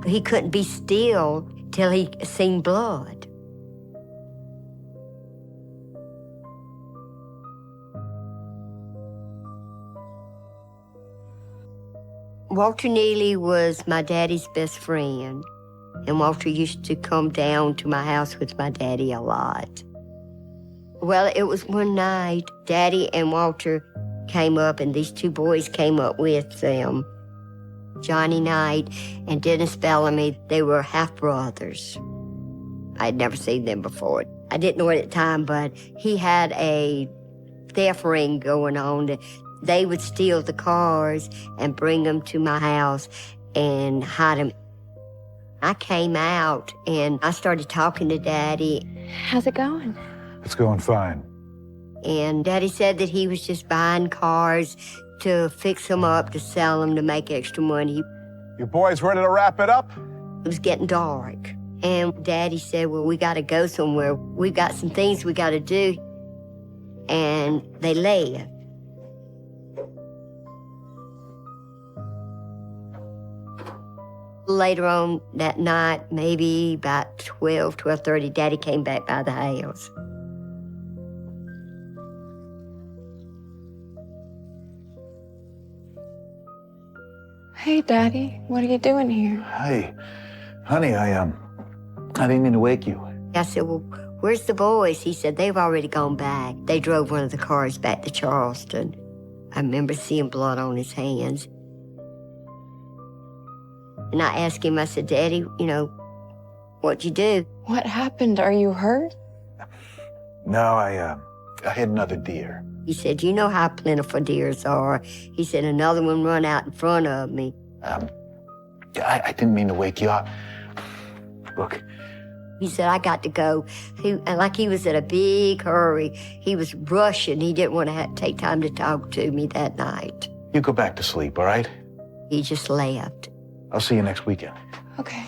He couldn't be still till he seen blood. Walter Neely was my daddy's best friend, and Walter used to come down to my house with my daddy a lot. Well, it was one night, Daddy and Walter came up, and these two boys came up with them. Johnny Knight and Dennis Bellamy, they were half-brothers. I'd never seen them before. I didn't know at the time, but he had a theft ring going on. They would steal the cars and bring them to my house and hide them. I came out and I started talking to Daddy. How's it going? It's going fine. And Daddy said that he was just buying cars to fix them up, to sell them, to make extra money. You boys ready to wrap it up? It was getting dark, And Daddy said, well, we got to go somewhere. We've got some things we got to do. And they left. Later on that night, maybe about 12:30, Daddy came back by the house. Hey, Daddy, what are you doing here? Hey, honey, I didn't mean to wake you. I said, well, where's the boys? He said, they've already gone back. They drove one of the cars back to Charleston. I remember seeing blood on his hands. And I asked him, I said, Daddy, you know, what'd you do? What happened? Are you hurt? No, I hit another deer. He said, you know how plentiful deers are. He said, another one run out in front of me. I didn't mean to wake you up. Look. He said, I got to go. He was in a big hurry. He was rushing. He didn't want to take time to talk to me that night. You go back to sleep, all right? He just left. I'll see you next weekend. Okay.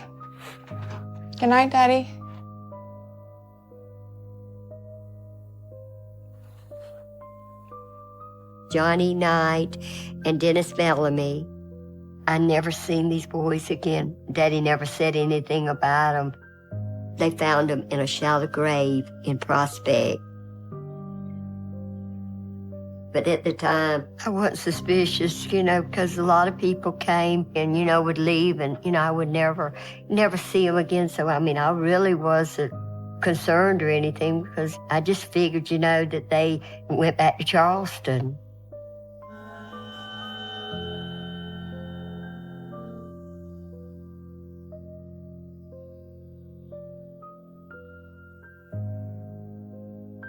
Good night, Daddy. Johnny Knight and Dennis Bellamy. I never seen these boys again. Daddy never said anything about them. They found them in a shallow grave in Prospect. But at the time, I wasn't suspicious, you know, because a lot of people came and, you know, would leave and, you know, I would never see them again. So, I mean, I really wasn't concerned or anything because I just figured, you know, that they went back to Charleston.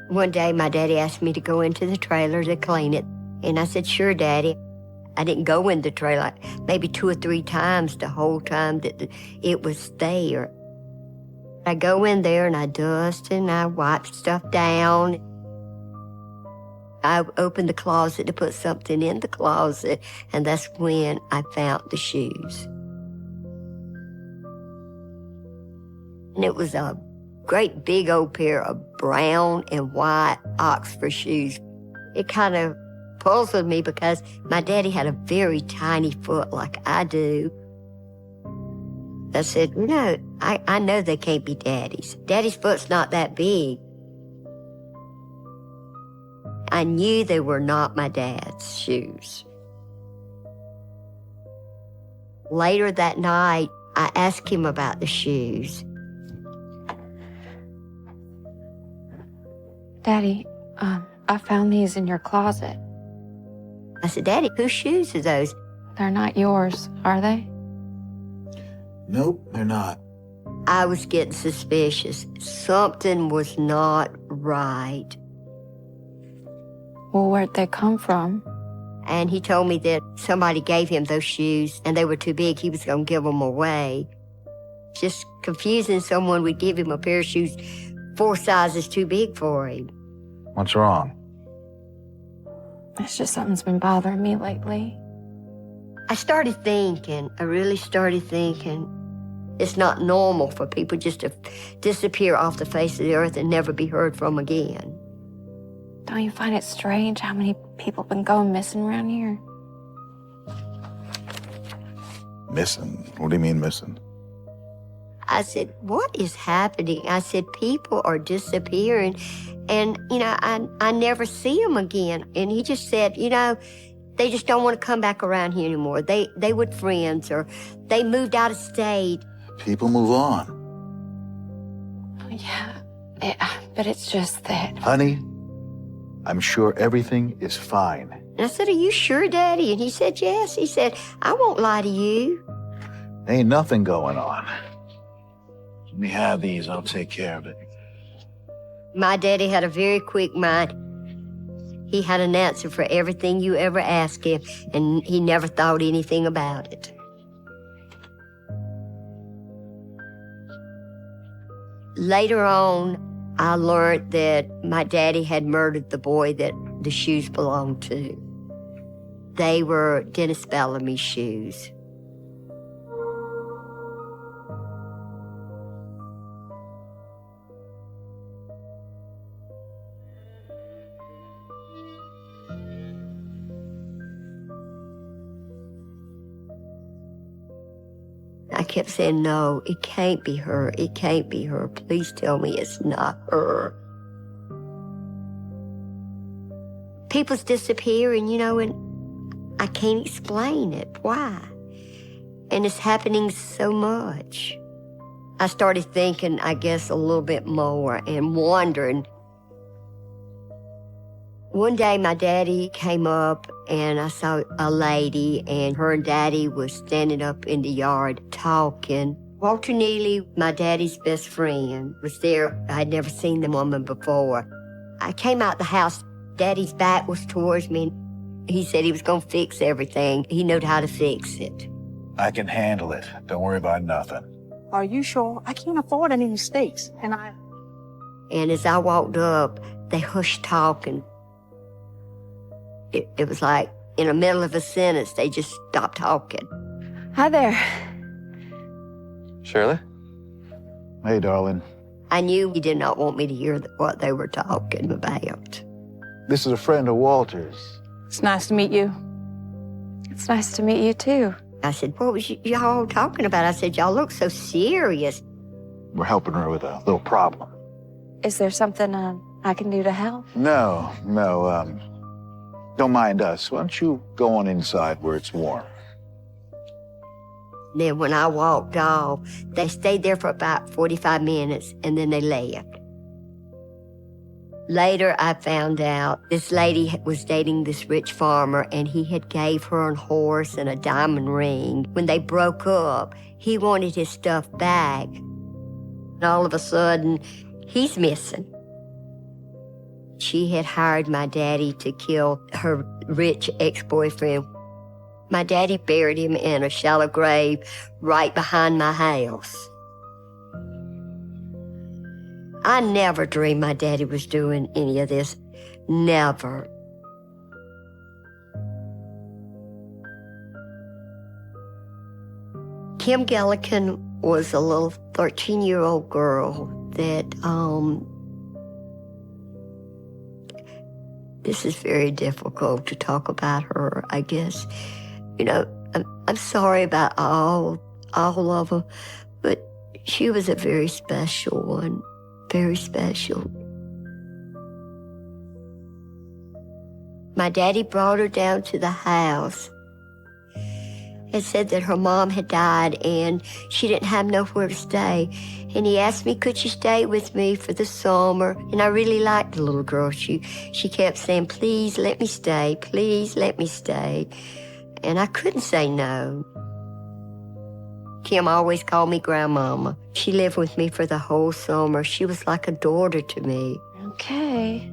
One day, my daddy asked me to go into the trailer to clean it. And I said, sure, Daddy. I didn't go in the trailer maybe 2 or 3 times the whole time that it was there. I go in there and I dust and I wipe stuff down. I opened the closet to put something in the closet, and that's when I found the shoes. And it was a great big old pair of brown and white Oxford shoes. It kind of puzzled me because my daddy had a very tiny foot like I do. I said, you know, I know they can't be Daddy's. Daddy's foot's not that big. I knew they were not my dad's shoes. Later that night, I asked him about the shoes. Daddy, I found these in your closet. I said, Daddy, whose shoes are those? They're not yours, are they? Nope, they're not. I was getting suspicious. Something was not right. Well, where'd they come from? And he told me that somebody gave him those shoes and they were too big. He was going to give them away. Just confusing someone would give him a pair of shoes 4 sizes too big for him. What's wrong? It's just something's been bothering me lately. I really started thinking, it's not normal for people just to disappear off the face of the earth and never be heard from again. Don't you find it strange how many people have been going missing around here? Missing? What do you mean missing? I said, what is happening? I said, people are disappearing. And, you know, I never see them again. And he just said, you know, they just don't want to come back around here anymore. They were friends or they moved out of state. People move on. Yeah, but it's just that. Honey, I'm sure everything is fine. And I said, are you sure, Daddy? And he said, yes. He said, I won't lie to you. Ain't nothing going on. Let me have these. I'll take care of it. My daddy had a very quick mind. He had an answer for everything you ever asked him, and he never thought anything about it. Later on, I learned that my daddy had murdered the boy that the shoes belonged to. They were Dennis Bellamy's shoes. kept saying, no, it can't be her. It can't be her. Please tell me it's not her. People's disappearing, you know, and I can't explain it. Why? And it's happening so much. I started thinking, I guess, a little bit more and wondering. One day, my daddy came up and I saw a lady, and her and daddy was standing up in the yard talking. Walter Neely, my daddy's best friend, was there. I'd never seen the woman before. I came out the house. Daddy's back was towards me. He said he was going to fix everything. He knew how to fix it. I can handle it. Don't worry about nothing. Are you sure? I can't afford any mistakes. And as I walked up, they hushed talking. It was like in the middle of a sentence, they just stopped talking. Hi there. Shirley? Hey, darling. I knew he did not want me to hear what they were talking about. This is a friend of Walter's. It's nice to meet you. It's nice to meet you, too. I said, what was y'all talking about? I said, y'all look so serious. We're helping her with a little problem. Is there something I can do to help? No, don't mind us. Why don't you go on inside where it's warm? Then when I walked off, they stayed there for about 45 minutes, and then they left. Later, I found out this lady was dating this rich farmer, and he had gave her a horse and a diamond ring. When they broke up, he wanted his stuff back. And all of a sudden, he's missing. She had hired my daddy to kill her rich ex-boyfriend. My daddy buried him in a shallow grave right behind my house. I never dreamed my daddy was doing any of this. Never. Kim Gellican was a little 13-year-old girl that, this is very difficult to talk about her, I guess. You know, I'm sorry about all of them, but she was a very special one, very special. My daddy brought her down to the house and said that her mom had died and she didn't have nowhere to stay. And he asked me, could she stay with me for the summer? And I really liked the little girl. She kept saying, please let me stay, please let me stay. And I couldn't say no. Kim always called me grandmama. She lived with me for the whole summer. She was like a daughter to me. Okay.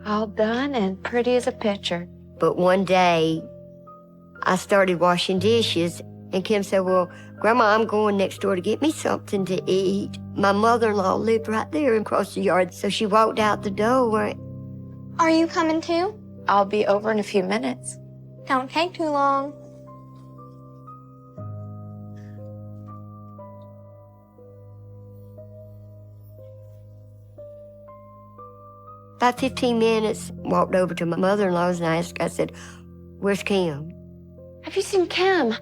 All done and pretty as a picture. But one day, I started washing dishes, and Kim said, well, Grandma, I'm going next door to get me something to eat. My mother-in-law lived right there across the yard, so she walked out the door. Are you coming too? I'll be over in a few minutes. Don't take too long. About 15 minutes, walked over to my mother-in-law's and I said, where's Kim? Have you seen Kim?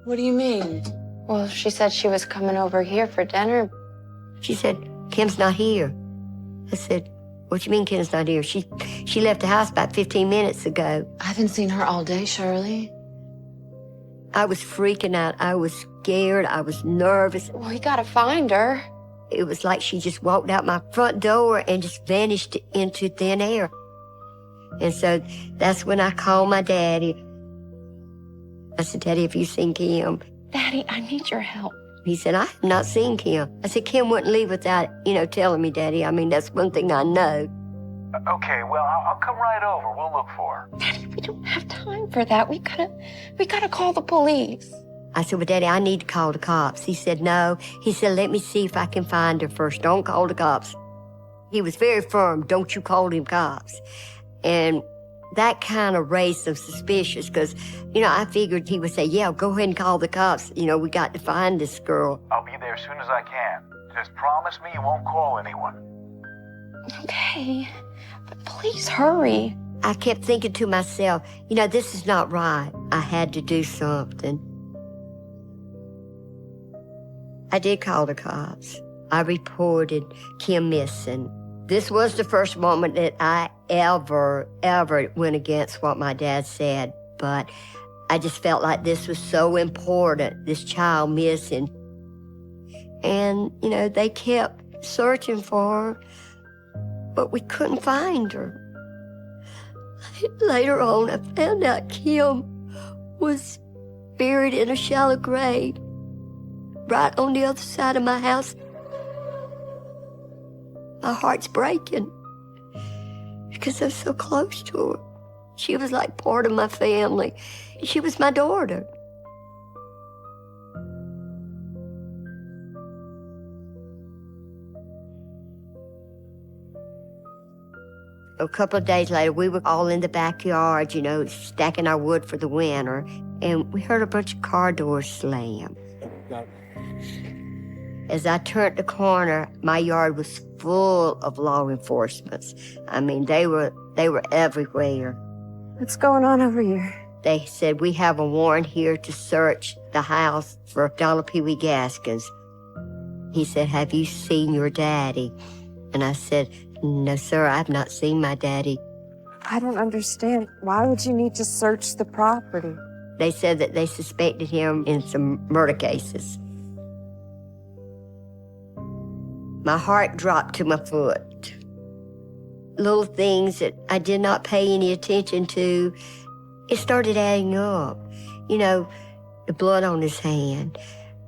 What do you mean? Well, she said she was coming over here for dinner. She said, Kim's not here. I said, what you mean Kim's not here? She left the house about 15 minutes ago. I haven't seen her all day, Shirley. I was freaking out. I was scared. I was nervous. Well, you gotta find her. It was like she just walked out my front door and just vanished into thin air. And so that's when I called my daddy. I said, Daddy, have you seen Kim? Daddy, I need your help. He said, I have not seen Kim. I said, Kim wouldn't leave without, telling me, Daddy. I mean, that's one thing I know. Okay, well, I'll come right over. We'll look for her. Daddy, we don't have time for that. We gotta call the police. I said, well, Daddy, I need to call the cops. He said, no. He said, let me see if I can find her first. Don't call the cops. He was very firm. Don't you call them cops. And that kind of raised some suspicion because, I figured he would say, yeah, go ahead and call the cops. We got to find this girl. I'll be there as soon as I can. Just promise me you won't call anyone. Okay, but please hurry. I kept thinking to myself, this is not right. I had to do something. I did call the cops. I reported Kim missing. This was the first moment that I ever went against what my dad said, but I just felt like this was so important, this child missing. And, you know, they kept searching for her, but we couldn't find her. Later on, I found out Kim was buried in a shallow grave right on the other side of my house. My heart's breaking because I'm so close to her. She was like part of my family. She was my daughter. A couple of days later, we were all in the backyard, you know, stacking our wood for the winter, and we heard a bunch of car doors slam. As I turned the corner, my yard was full of law enforcement. I mean, they were everywhere. What's going on over here? They said, we have a warrant here to search the house for Donald Pee Wee Gaskins. He said, have you seen your daddy? And I said, no, sir, I've not seen my daddy. I don't understand. Why would you need to search the property? They said that they suspected him in some murder cases. My heart dropped to my foot. Little things that I did not pay any attention to, it started adding up. You know, the blood on his hand,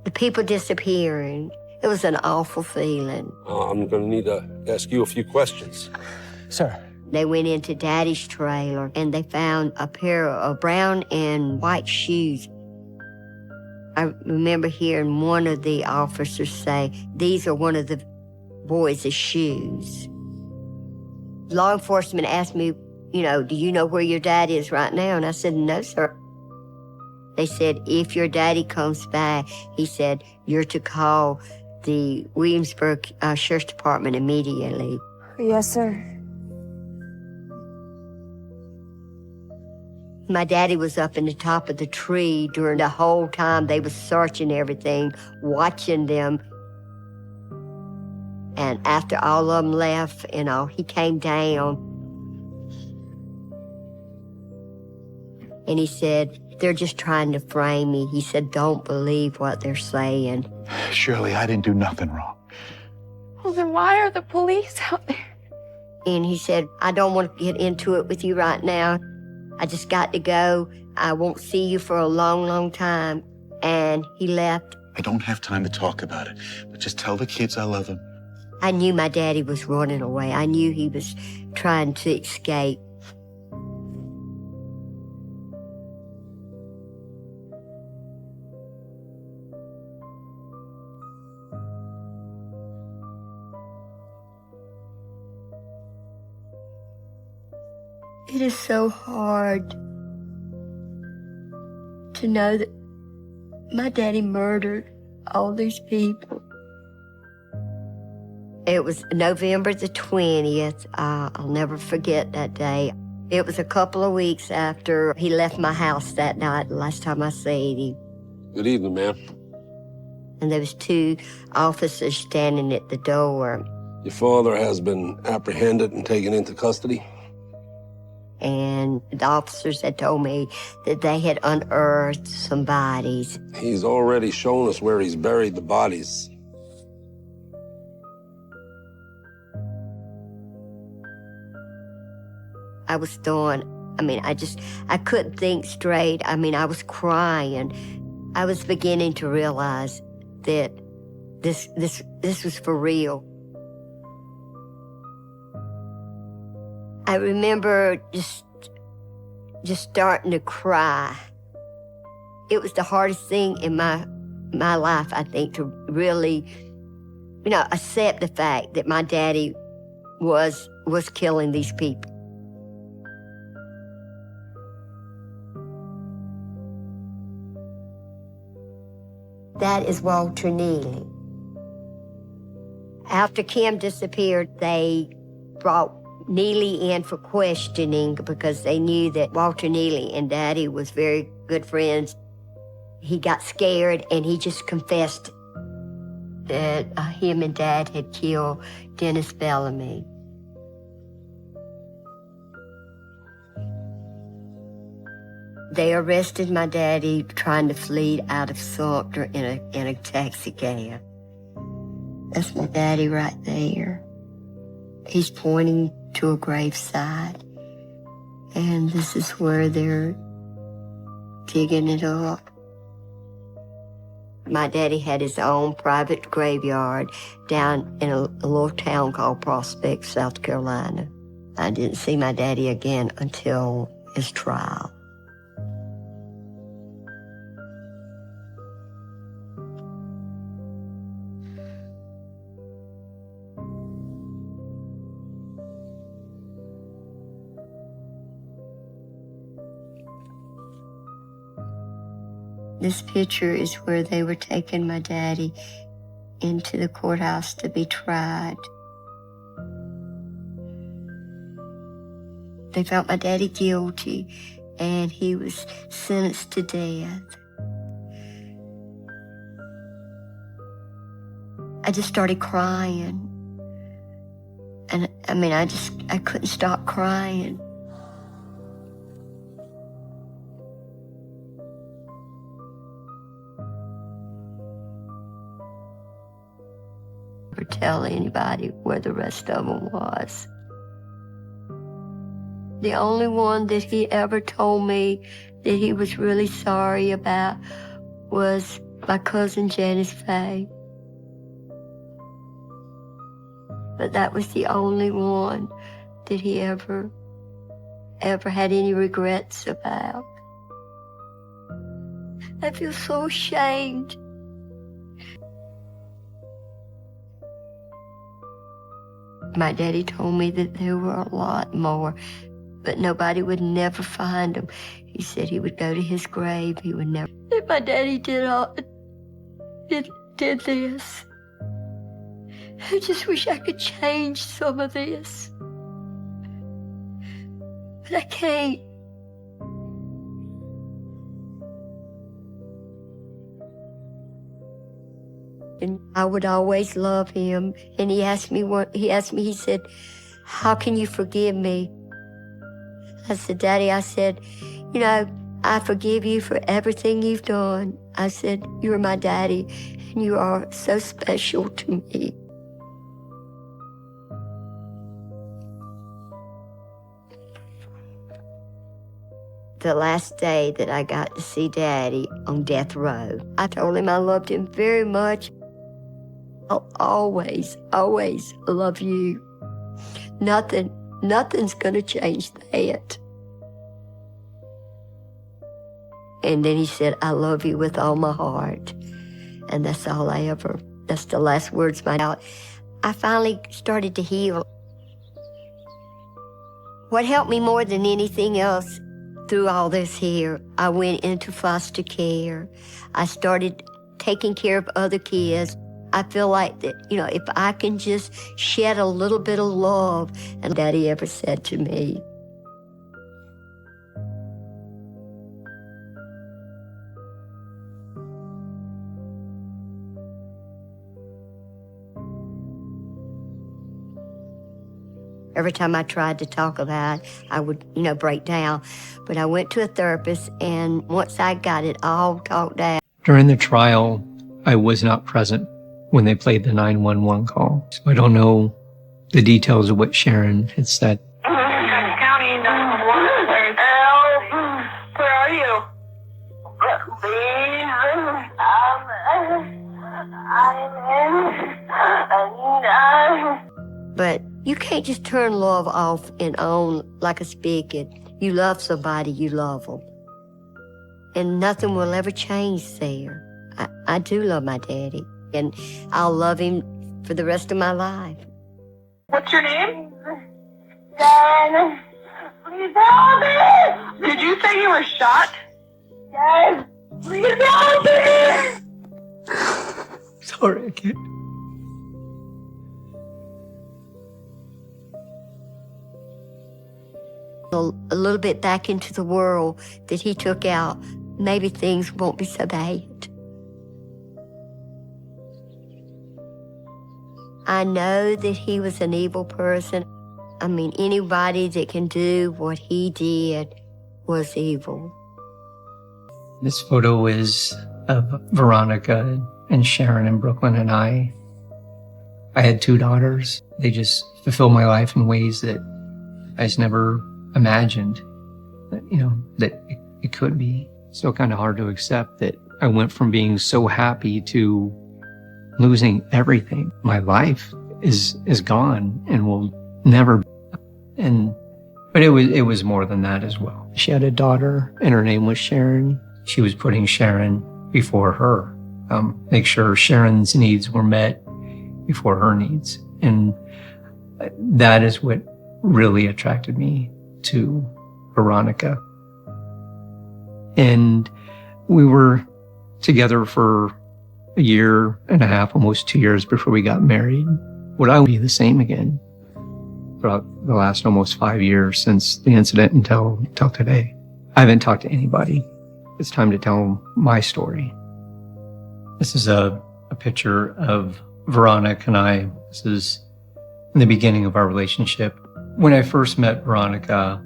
the people disappearing. It was an awful feeling. I'm going to need to ask you a few questions. Sir. They went into Daddy's trailer and they found a pair of brown and white shoes. I remember hearing one of the officers say, these are one of the boys' shoes. Law enforcement asked me, you know, do you know where your dad is right now? And I said, no, sir. They said, if your daddy comes back, he said, you're to call the Williamsburg Sheriff's Department immediately. Yes, sir. My daddy was up in the top of the tree during the whole time they was searching everything, watching them. And after all of them left, you know, he came down and he said, they're just trying to frame me. He said, don't believe what they're saying. Shirley, I didn't do nothing wrong. Well, then why are the police out there? And he said, I don't want to get into it with you right now. I just got to go. I won't see you for a long, long time. And he left. I don't have time to talk about it, but just tell the kids I love them. I knew my daddy was running away. I knew he was trying to escape. It is so hard to know that my daddy murdered all these people. It was November the 20th. I'll never forget that day. It was a couple of weeks after he left my house that night, the last time I seen him. Good evening, ma'am. And there was two officers standing at the door. Your father has been apprehended and taken into custody? And the officers had told me that they had unearthed some bodies. He's already shown us where he's buried the bodies. I was done. I mean, I couldn't think straight. I mean, I was crying. I was beginning to realize that this was for real. I remember just starting to cry. It was the hardest thing in my life, I think, to really, you know, accept the fact that my daddy was killing these people. That is Walter Neely. After Kim disappeared, they brought Neely in for questioning because they knew that Walter Neely and Daddy was very good friends. He got scared and he just confessed that him and Dad had killed Dennis Bellamy. They arrested my daddy trying to flee out of Sumter in a taxi cab. That's my daddy right there. He's pointing to a graveside, and this is where they're digging it up. My daddy had his own private graveyard down in a little town called Prospect, South Carolina. I didn't see my daddy again until his trial. This picture is where they were taking my daddy into the courthouse to be tried. They found my daddy guilty, and he was sentenced to death. I just started crying. And I mean, I couldn't stop crying. Never tell anybody where the rest of them was. The only one that he ever told me that he was really sorry about was my cousin Janice Faye. But that was the only one that he ever had any regrets about. I feel so ashamed. My daddy told me that there were a lot more, but nobody would never find them. He said he would go to his grave. He would never. If my daddy did this, I just wish I could change some of this, but I can't. And I would always love him. And he said, "How can you forgive me?" I said, "Daddy," I said, "I forgive you for everything you've done." I said, "You're my daddy, and you are so special to me." The last day that I got to see Daddy on death row, I told him I loved him very much. I'll always, always love you. Nothing's gonna change that. And then he said, "I love you with all my heart." And that's the last words my mouth. I finally started to heal. What helped me more than anything else through all this here, I went into foster care. I started taking care of other kids. I feel like that, if I can just shed a little bit of love, and Daddy ever said to me. Every time I tried to talk about it, I would, break down. But I went to a therapist, and once I got it all talked out. During the trial, I was not present when they played the 911 call. So I don't know the details of what Sharon had said. County 911. Help! Where are you? But you can't just turn love off and on like a spigot. You love somebody, you love them. And nothing will ever change there. I do love my daddy, and I'll love him for the rest of my life. What's your name? Dad, please help me! Did you say you were shot? Yes, please help me! Sorry, I can't. A little bit back into the world that he took out, maybe things won't be so bad. I know that he was an evil person. I mean, anybody that can do what he did was evil. This photo is of Veronica and Sharon in Brooklyn and I. I had 2 daughters. They just fulfilled my life in ways that I just never imagined that, that it could be. Still kind of hard to accept that I went from being so happy to losing everything. My life is gone and will never. But it was more than that as well. She had a daughter and her name was Sharon. She was putting Sharon before her. Make sure Sharon's needs were met before her needs. And that is what really attracted me to Veronica. And we were together for a year and a half, almost 2 years before we got married. Would I be the same again throughout the last almost 5 years since the incident until today? I haven't talked to anybody. It's time to tell my story. This is a picture of Veronica and I. This is in the beginning of our relationship. When I first met Veronica,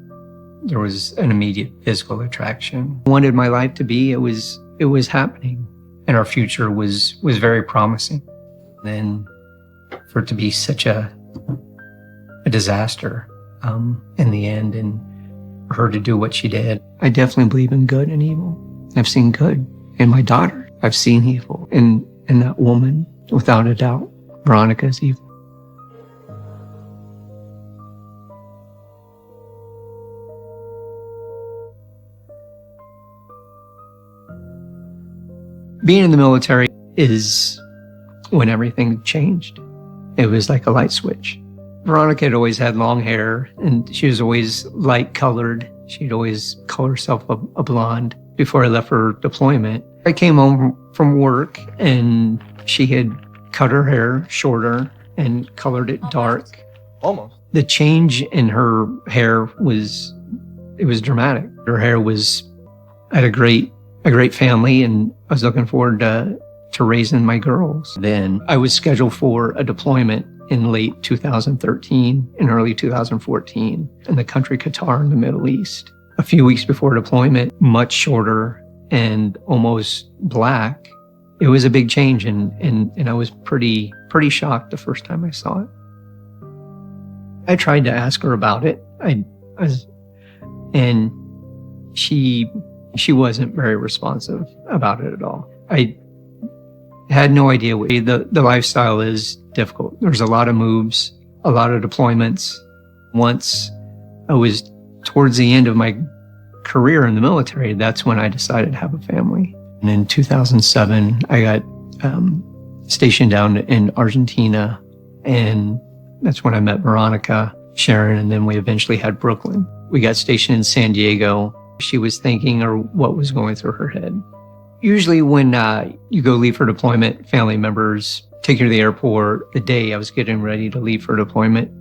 there was an immediate physical attraction. I wanted my life to be, it was happening. And our future was very promising. Then for it to be such a disaster in the end, and for her to do what she did. I definitely believe in good and evil. I've seen good in my daughter. I've seen evil in that woman, without a doubt. Veronica is evil. Being in the military is when everything changed. It was like a light switch. Veronica had always had long hair, and she was always light colored. She'd always color herself a blonde before I left for deployment. I came home from work, and she had cut her hair shorter and colored it dark. Almost. The change in her hair was dramatic. Her hair was at a great family, and I was looking forward to raising my girls. Then I was scheduled for a deployment in late 2013 and early 2014 in the country Qatar in the Middle East. A few weeks before deployment, much shorter and almost black. It was a big change, and I was pretty shocked the first time I saw it. I tried to ask her about it. And she wasn't very responsive about it at all. I had no idea what the lifestyle is difficult. There's a lot of moves, a lot of deployments. Once I was towards the end of my career in the military, that's when I decided to have a family. And in 2007, I got stationed down in Argentina, and that's when I met Veronica, Sharon, and then we eventually had Brooklyn. We got stationed in San Diego. She was thinking, or what was going through her head. Usually when you go leave for deployment, family members take you to the airport. The day I was getting ready to leave for deployment,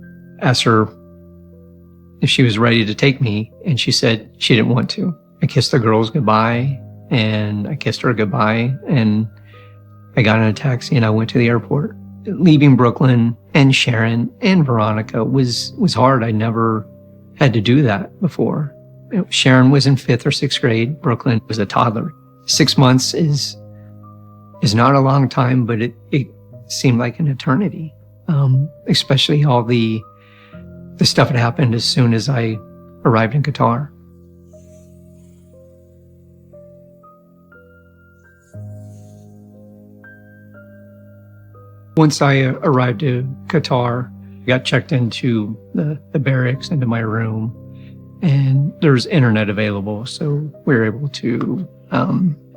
asked her if she was ready to take me, and she said she didn't want to. I kissed the girls goodbye, and I kissed her goodbye, and I got in a taxi and I went to the airport. Leaving Brooklyn and Sharon and Veronica was hard. I never had to do that before. Sharon was in 5th or 6th grade. Brooklyn was a toddler. 6 months is not a long time, but it seemed like an eternity. Especially all the stuff that happened as soon as I arrived in Qatar. Once I arrived to Qatar, I got checked into the barracks, into my room, and there's internet available, so we were able to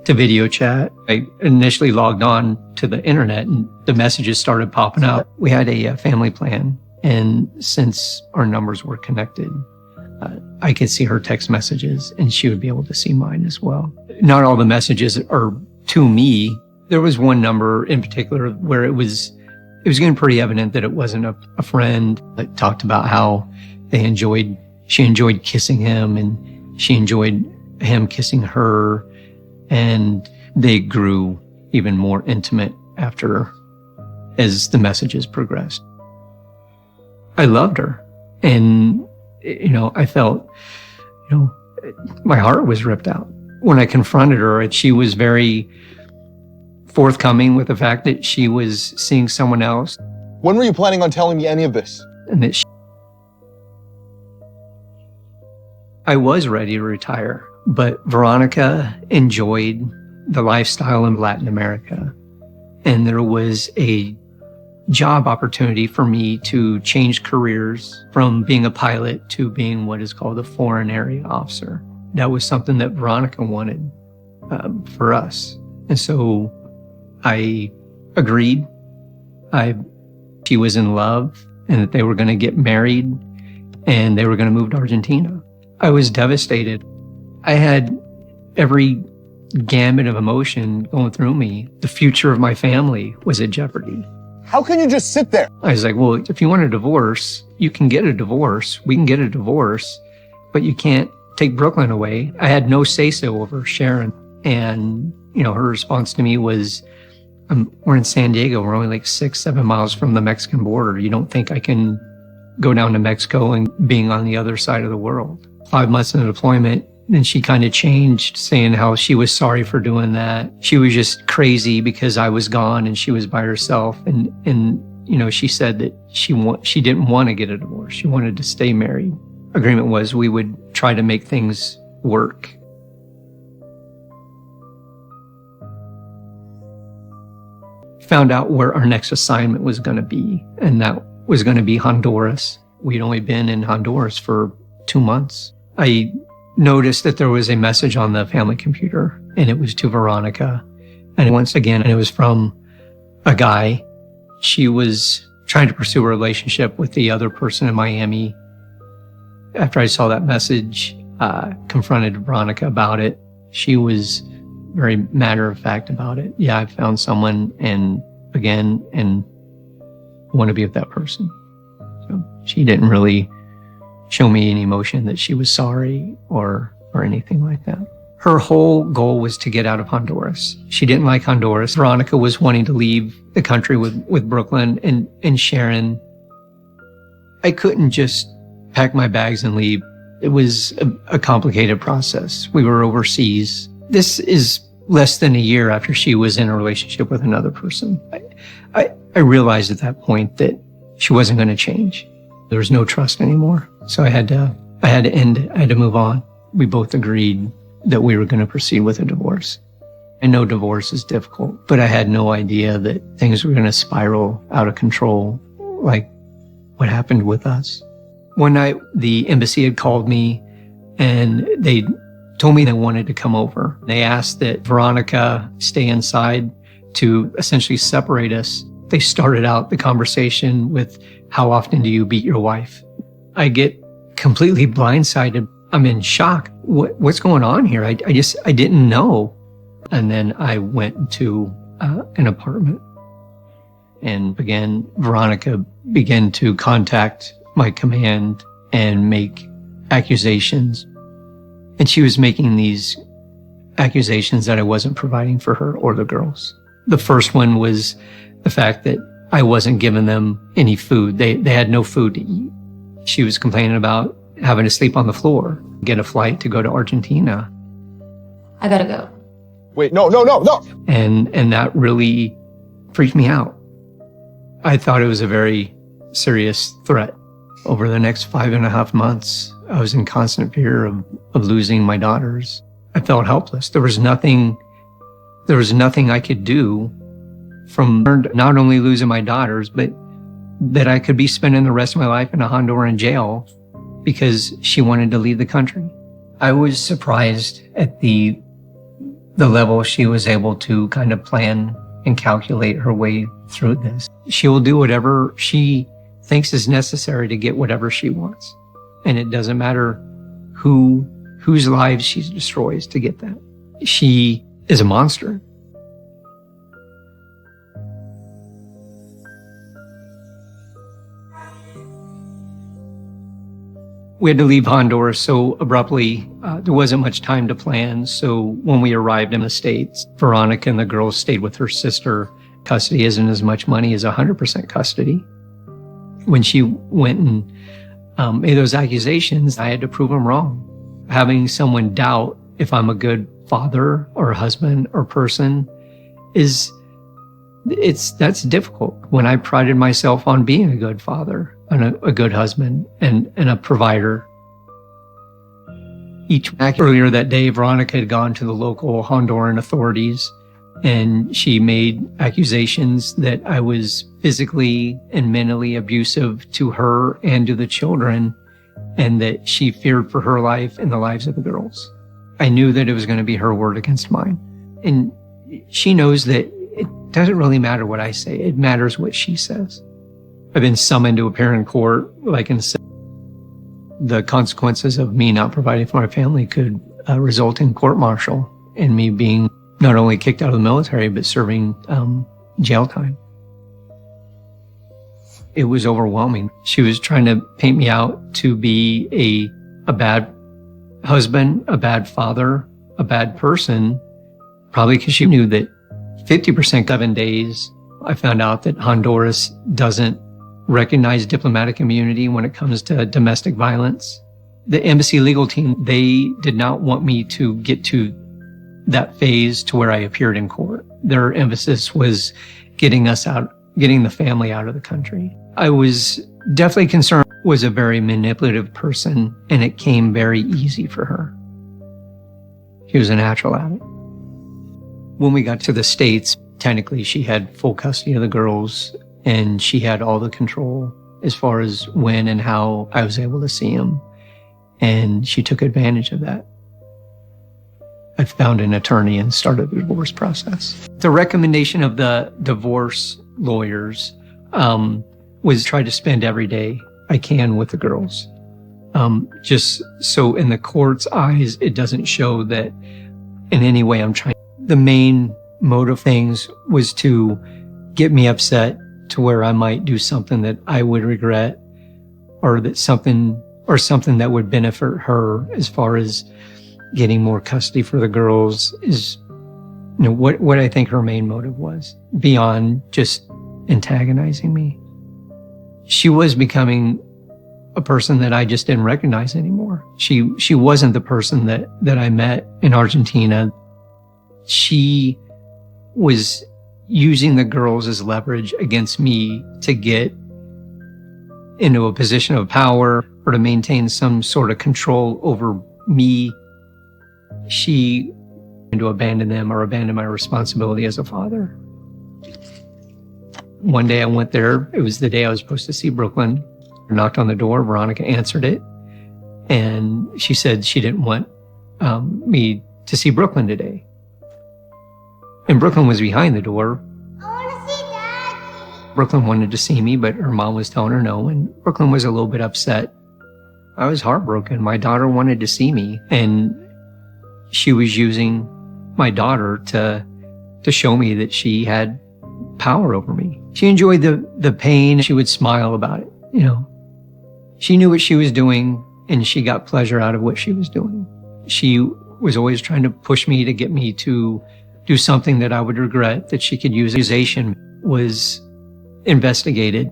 video chat. I initially logged on to the internet, and the messages started popping up. We had a family plan, and since our numbers were connected, I could see her text messages, and she would be able to see mine as well. Not all the messages are to me. There was one number in particular where it was getting pretty evident that it wasn't a friend. That talked about how she enjoyed kissing him, and she enjoyed him kissing her, and they grew even more intimate after as the messages progressed. I loved her. And, I felt, my heart was ripped out. When I confronted her, she was very forthcoming with the fact that she was seeing someone else. When were you planning on telling me any of this? And that I was ready to retire, but Veronica enjoyed the lifestyle in Latin America. And there was a job opportunity for me to change careers from being a pilot to being what is called a foreign area officer. That was something that Veronica wanted for us. And so I agreed. She was in love and that they were going to get married and they were going to move to Argentina. I was devastated. I had every gamut of emotion going through me. The future of my family was at jeopardy. How can you just sit there? I was like, well, if you want a divorce, you can get a divorce. We can get a divorce, but you can't take Brooklyn away. I had no say-so over Sharon. And, her response to me was, we're in San Diego. We're only like 6-7 miles from the Mexican border. You don't think I can go down to Mexico and being on the other side of the world? 5 months in the deployment, and she kind of changed, saying how she was sorry for doing that. She was just crazy because I was gone and she was by herself. And she said that she didn't want to get a divorce. She wanted to stay married. Agreement was we would try to make things work. Found out where our next assignment was going to be, and that was going to be Honduras. We'd only been in Honduras for 2 months. I noticed that there was a message on the family computer, and it was to Veronica. And once again, it was from a guy. She was trying to pursue a relationship with the other person in Miami. After I saw that message, confronted Veronica about it. She was very matter-of-fact about it. Yeah, I found someone and want to be with that person. So she didn't really show me any emotion that she was sorry or anything like that. Her whole goal was to get out of Honduras. She didn't like Honduras. Veronica was wanting to leave the country with Brooklyn and Sharon. I couldn't just pack my bags and leave. It was a complicated process. We were overseas. This is less than a year after she was in a relationship with another person. I realized at that point that she wasn't going to change. There was no trust anymore. So I had to end it. I had to move on. We both agreed that we were going to proceed with a divorce. I know divorce is difficult, but I had no idea that things were going to spiral out of control like what happened with us. One night, the embassy had called me and they told me they wanted to come over. They asked that Veronica stay inside to essentially separate us. They started out the conversation with, how often do you beat your wife? I get completely blindsided. I'm in shock. What's going on here? I didn't know. And then I went to an apartment and Veronica began to contact my command and make accusations. And she was making these accusations that I wasn't providing for her or the girls. The first one was the fact that I wasn't giving them any food. They had no food to eat. She was complaining about having to sleep on the floor, get a flight to go to Argentina. I gotta go. Wait, no. And that really freaked me out. I thought it was a very serious threat. Over the next 5.5 months, I was in constant fear of losing my daughters. I felt helpless. There was nothing I could do from not only losing my daughters, but that I could be spending the rest of my life in a Honduran jail because she wanted to leave the country. I was surprised at the level she was able to kind of plan and calculate her way through this. She will do whatever she thinks is necessary to get whatever she wants. And it doesn't matter whose lives she destroys to get that. She is a monster. We had to leave Honduras so abruptly. There wasn't much time to plan. So when we arrived in the States, Veronica and the girls stayed with her sister. custody isn't as much money as 100% custody. When she went and made those accusations, I had to prove them wrong. Having someone doubt if I'm a good father or husband or person that's difficult. When I prided myself on being a good father and a good husband and a provider. Earlier that day, Veronica had gone to the local Honduran authorities and she made accusations that I was physically and mentally abusive to her and to the children, and that she feared for her life and the lives of the girls. I knew that it was going to be her word against mine. And she knows that it doesn't really matter what I say. It matters what she says. I've been summoned to appear in court, like in the consequences of me not providing for my family could result in court-martial and me being not only kicked out of the military, but serving jail time. It was overwhelming. She was trying to paint me out to be a bad husband, a bad father, a bad person, probably because she knew that 50% 7 days. I found out that Honduras doesn't recognize diplomatic immunity when it comes to domestic violence. The embassy legal team, they did not want me to get to that phase to where I appeared in court. Their emphasis was getting the family out of the country. I was definitely concerned. Was a very manipulative person, and it came very easy for her. She was a natural at it. When we got to the States, technically she had full custody of the girls, and she had all the control as far as when and how I was able to see them. And she took advantage of that. I found an attorney and started the divorce process. The recommendation of the divorce lawyers was try to spend every day I can with the girls. Just so in the court's eyes, it doesn't show that in any way I'm trying. The main motive things was to get me upset to where I might do something that I would regret, or something that would benefit her as far as getting more custody for the girls is, what I think her main motive was, beyond just antagonizing me. She was becoming a person that I just didn't recognize anymore. She wasn't the person that I met in Argentina. She was using the girls as leverage against me to get into a position of power or to maintain some sort of control over me. She wanted to abandon them or abandon my responsibility as a father. One day I went there. It was the day I was supposed to see Brooklyn. I knocked on the door. Veronica answered it. And she said she didn't want me to see Brooklyn today. And Brooklyn was behind the door. I want to see Daddy. Brooklyn wanted to see me, but her mom was telling her no. And Brooklyn was a little bit upset. I was heartbroken. My daughter wanted to see me. And she was using my daughter to show me that she had power over me. She enjoyed the pain. She would smile about it, She knew what she was doing, and she got pleasure out of what she was doing. She was always trying to push me to get me to do something that I would regret, that she could use. Accusation was investigated.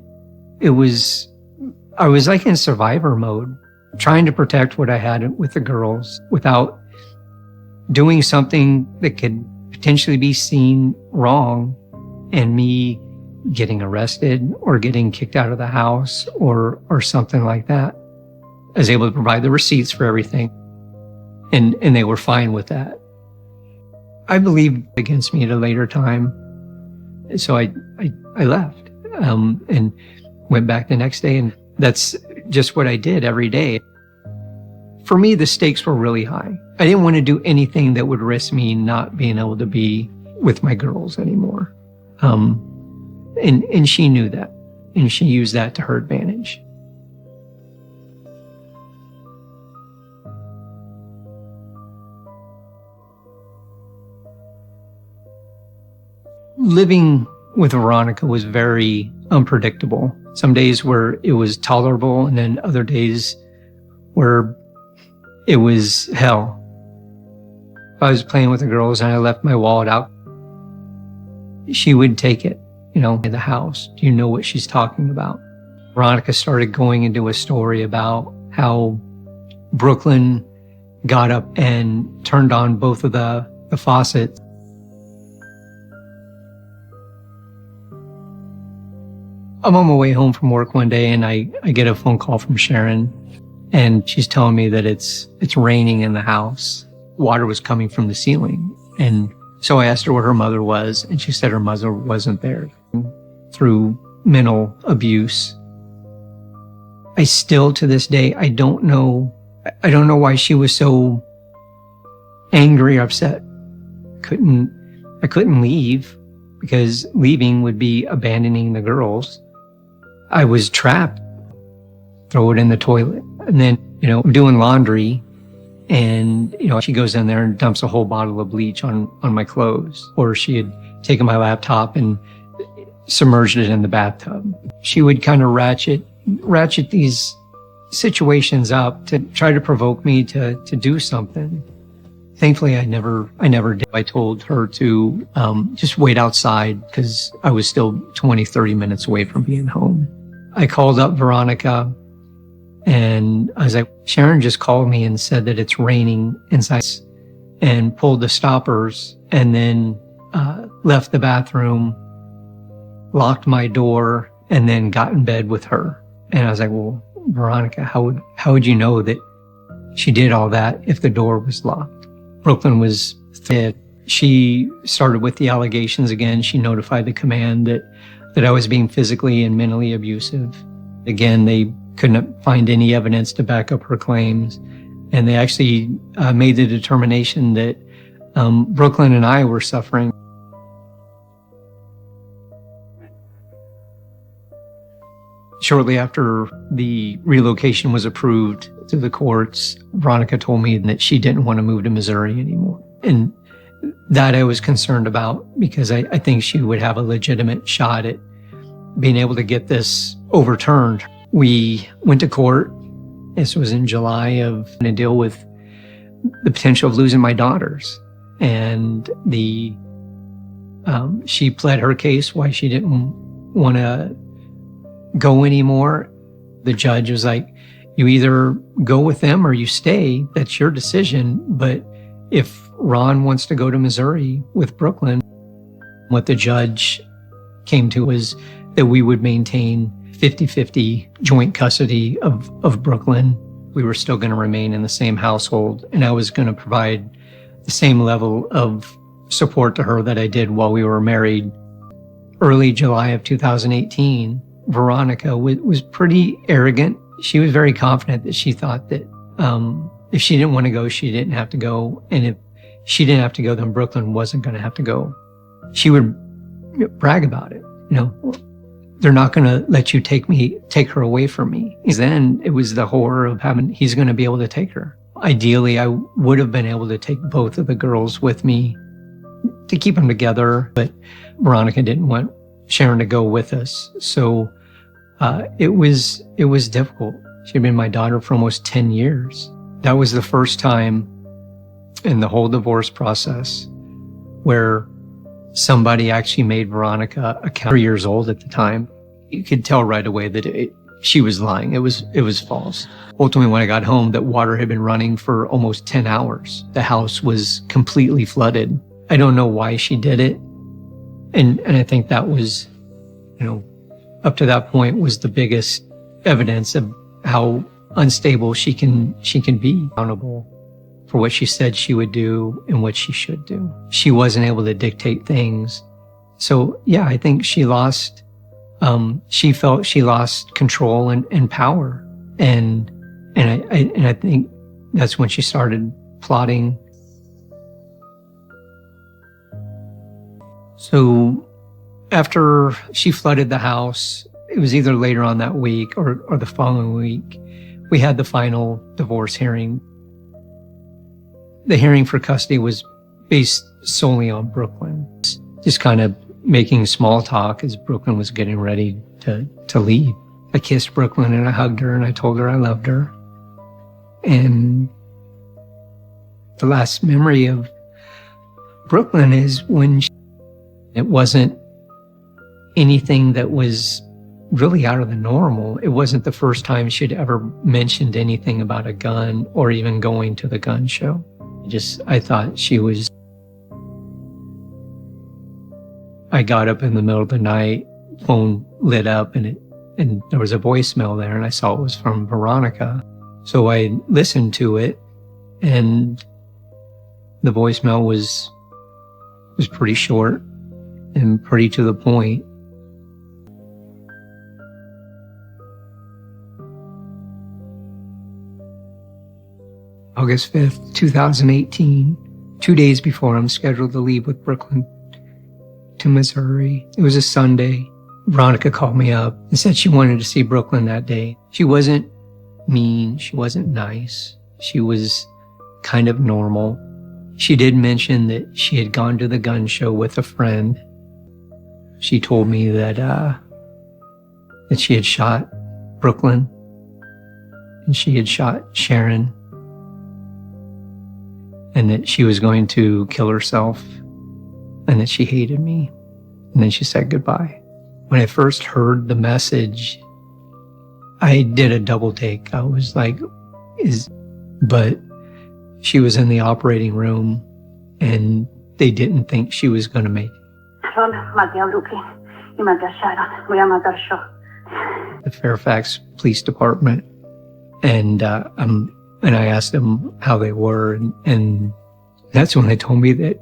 I was like in survivor mode, trying to protect what I had with the girls without doing something that could potentially be seen wrong and me getting arrested or getting kicked out of the house or something like that. I was able to provide the receipts for everything, and they were fine with that. I believed against me at a later time, so I left and went back the next day, and that's just what I did every day. For me, the stakes were really high. I didn't want to do anything that would risk me not being able to be with my girls anymore. And she knew that, and she used that to her advantage. Living with Veronica was very unpredictable. Some days where it was tolerable, and then other days where it was hell. If I was playing with the girls and I left my wallet out, she would take it in the house. Do you know what she's talking about? Veronica started going into a story about how Brooklyn got up and turned on both of the faucets. I'm on my way home from work one day and I get a phone call from Sharon, and she's telling me that it's raining in the house. Water was coming from the ceiling. And so I asked her where her mother was, and she said her mother wasn't there through mental abuse. I still, to this day, I don't know why she was so angry or upset. I couldn't leave, because leaving would be abandoning the girls. I was trapped. Throw it in the toilet. And then, I'm doing laundry, and, she goes in there and dumps a whole bottle of bleach on my clothes. Or she had taken my laptop and submerged it in the bathtub. She would kind of ratchet these situations up to try to provoke me to do something. Thankfully, I never did. I told her to just wait outside because I was still 20, 30 minutes away from being home. I called up Veronica, and I was like, Sharon just called me and said that it's raining inside, and pulled the stoppers, and then left the bathroom, locked my door, and then got in bed with her. And I was like, well, Veronica, how would you know that she did all that if the door was locked? Brooklyn was dead. She started with the allegations again. She notified the command that I was being physically and mentally abusive. Again, they couldn't find any evidence to back up her claims. And they actually made the determination that Brooklyn and I were suffering. Shortly after the relocation was approved through the courts, Veronica told me that she didn't want to move to Missouri anymore. And that I was concerned about, because I think she would have a legitimate shot at being able to get this overturned. We went to court. This was in July to deal with the potential of losing my daughters. And she pled her case why she didn't want to go anymore. The judge was like, you either go with them or you stay. That's your decision. But if Ron wants to go to Missouri with Brooklyn, what the judge came to was that we would maintain 50-50 joint custody of Brooklyn. We were still going to remain in the same household, and I was going to provide the same level of support to her that I did while we were married. Early July of 2018, Veronica was pretty arrogant. She was very confident that she thought that if she didn't want to go, she didn't have to go. And if she didn't have to go, then Brooklyn wasn't going to have to go. She would brag about it. They're not going to let you take her away from me. Then it was the horror of he's going to be able to take her. Ideally, I would have been able to take both of the girls with me to keep them together, but Veronica didn't want Sharon to go with us. So it was difficult. She'd been my daughter for almost 10 years. That was the first time in the whole divorce process where somebody actually made Veronica 3 years old at the time. You could tell right away that she was lying. It was false. Ultimately, when I got home, that water had been running for almost 10 hours. The house was completely flooded. I don't know why she did it. And I think that was, up to that point was the biggest evidence of how unstable she can be. Accountable for what she said she would do and what she should do. She wasn't able to dictate things. So yeah, I think she lost, she felt she lost control and power. And I think that's when she started plotting. So after she flooded the house, it was either later on that week or the following week, we had the final divorce hearing. The hearing for custody was based solely on Brooklyn. Just kind of making small talk as Brooklyn was getting ready to leave. I kissed Brooklyn and I hugged her and I told her I loved her. And the last memory of Brooklyn is when it wasn't anything that was really out of the normal. It wasn't the first time she'd ever mentioned anything about a gun or even going to the gun show. I thought she was. I got up in the middle of the night, phone lit up, and there was a voicemail there, and I saw it was from Veronica. So I listened to it, and the voicemail was pretty short and pretty to the point. August 5th, 2018, 2 days before I'm scheduled to leave with Brooklyn to Missouri. It was a Sunday. Veronica called me up and said she wanted to see Brooklyn that day. She wasn't mean. She wasn't nice. She was kind of normal. She did mention that she had gone to the gun show with a friend. She told me that she had shot Brooklyn and she had shot Sharon, and that she was going to kill herself, and that she hated me. And then she said goodbye. When I first heard the message, I did a double take. I was like, but she was in the operating room and they didn't think she was going to make it. The Fairfax Police Department. And I asked them how they were. And that's when they told me that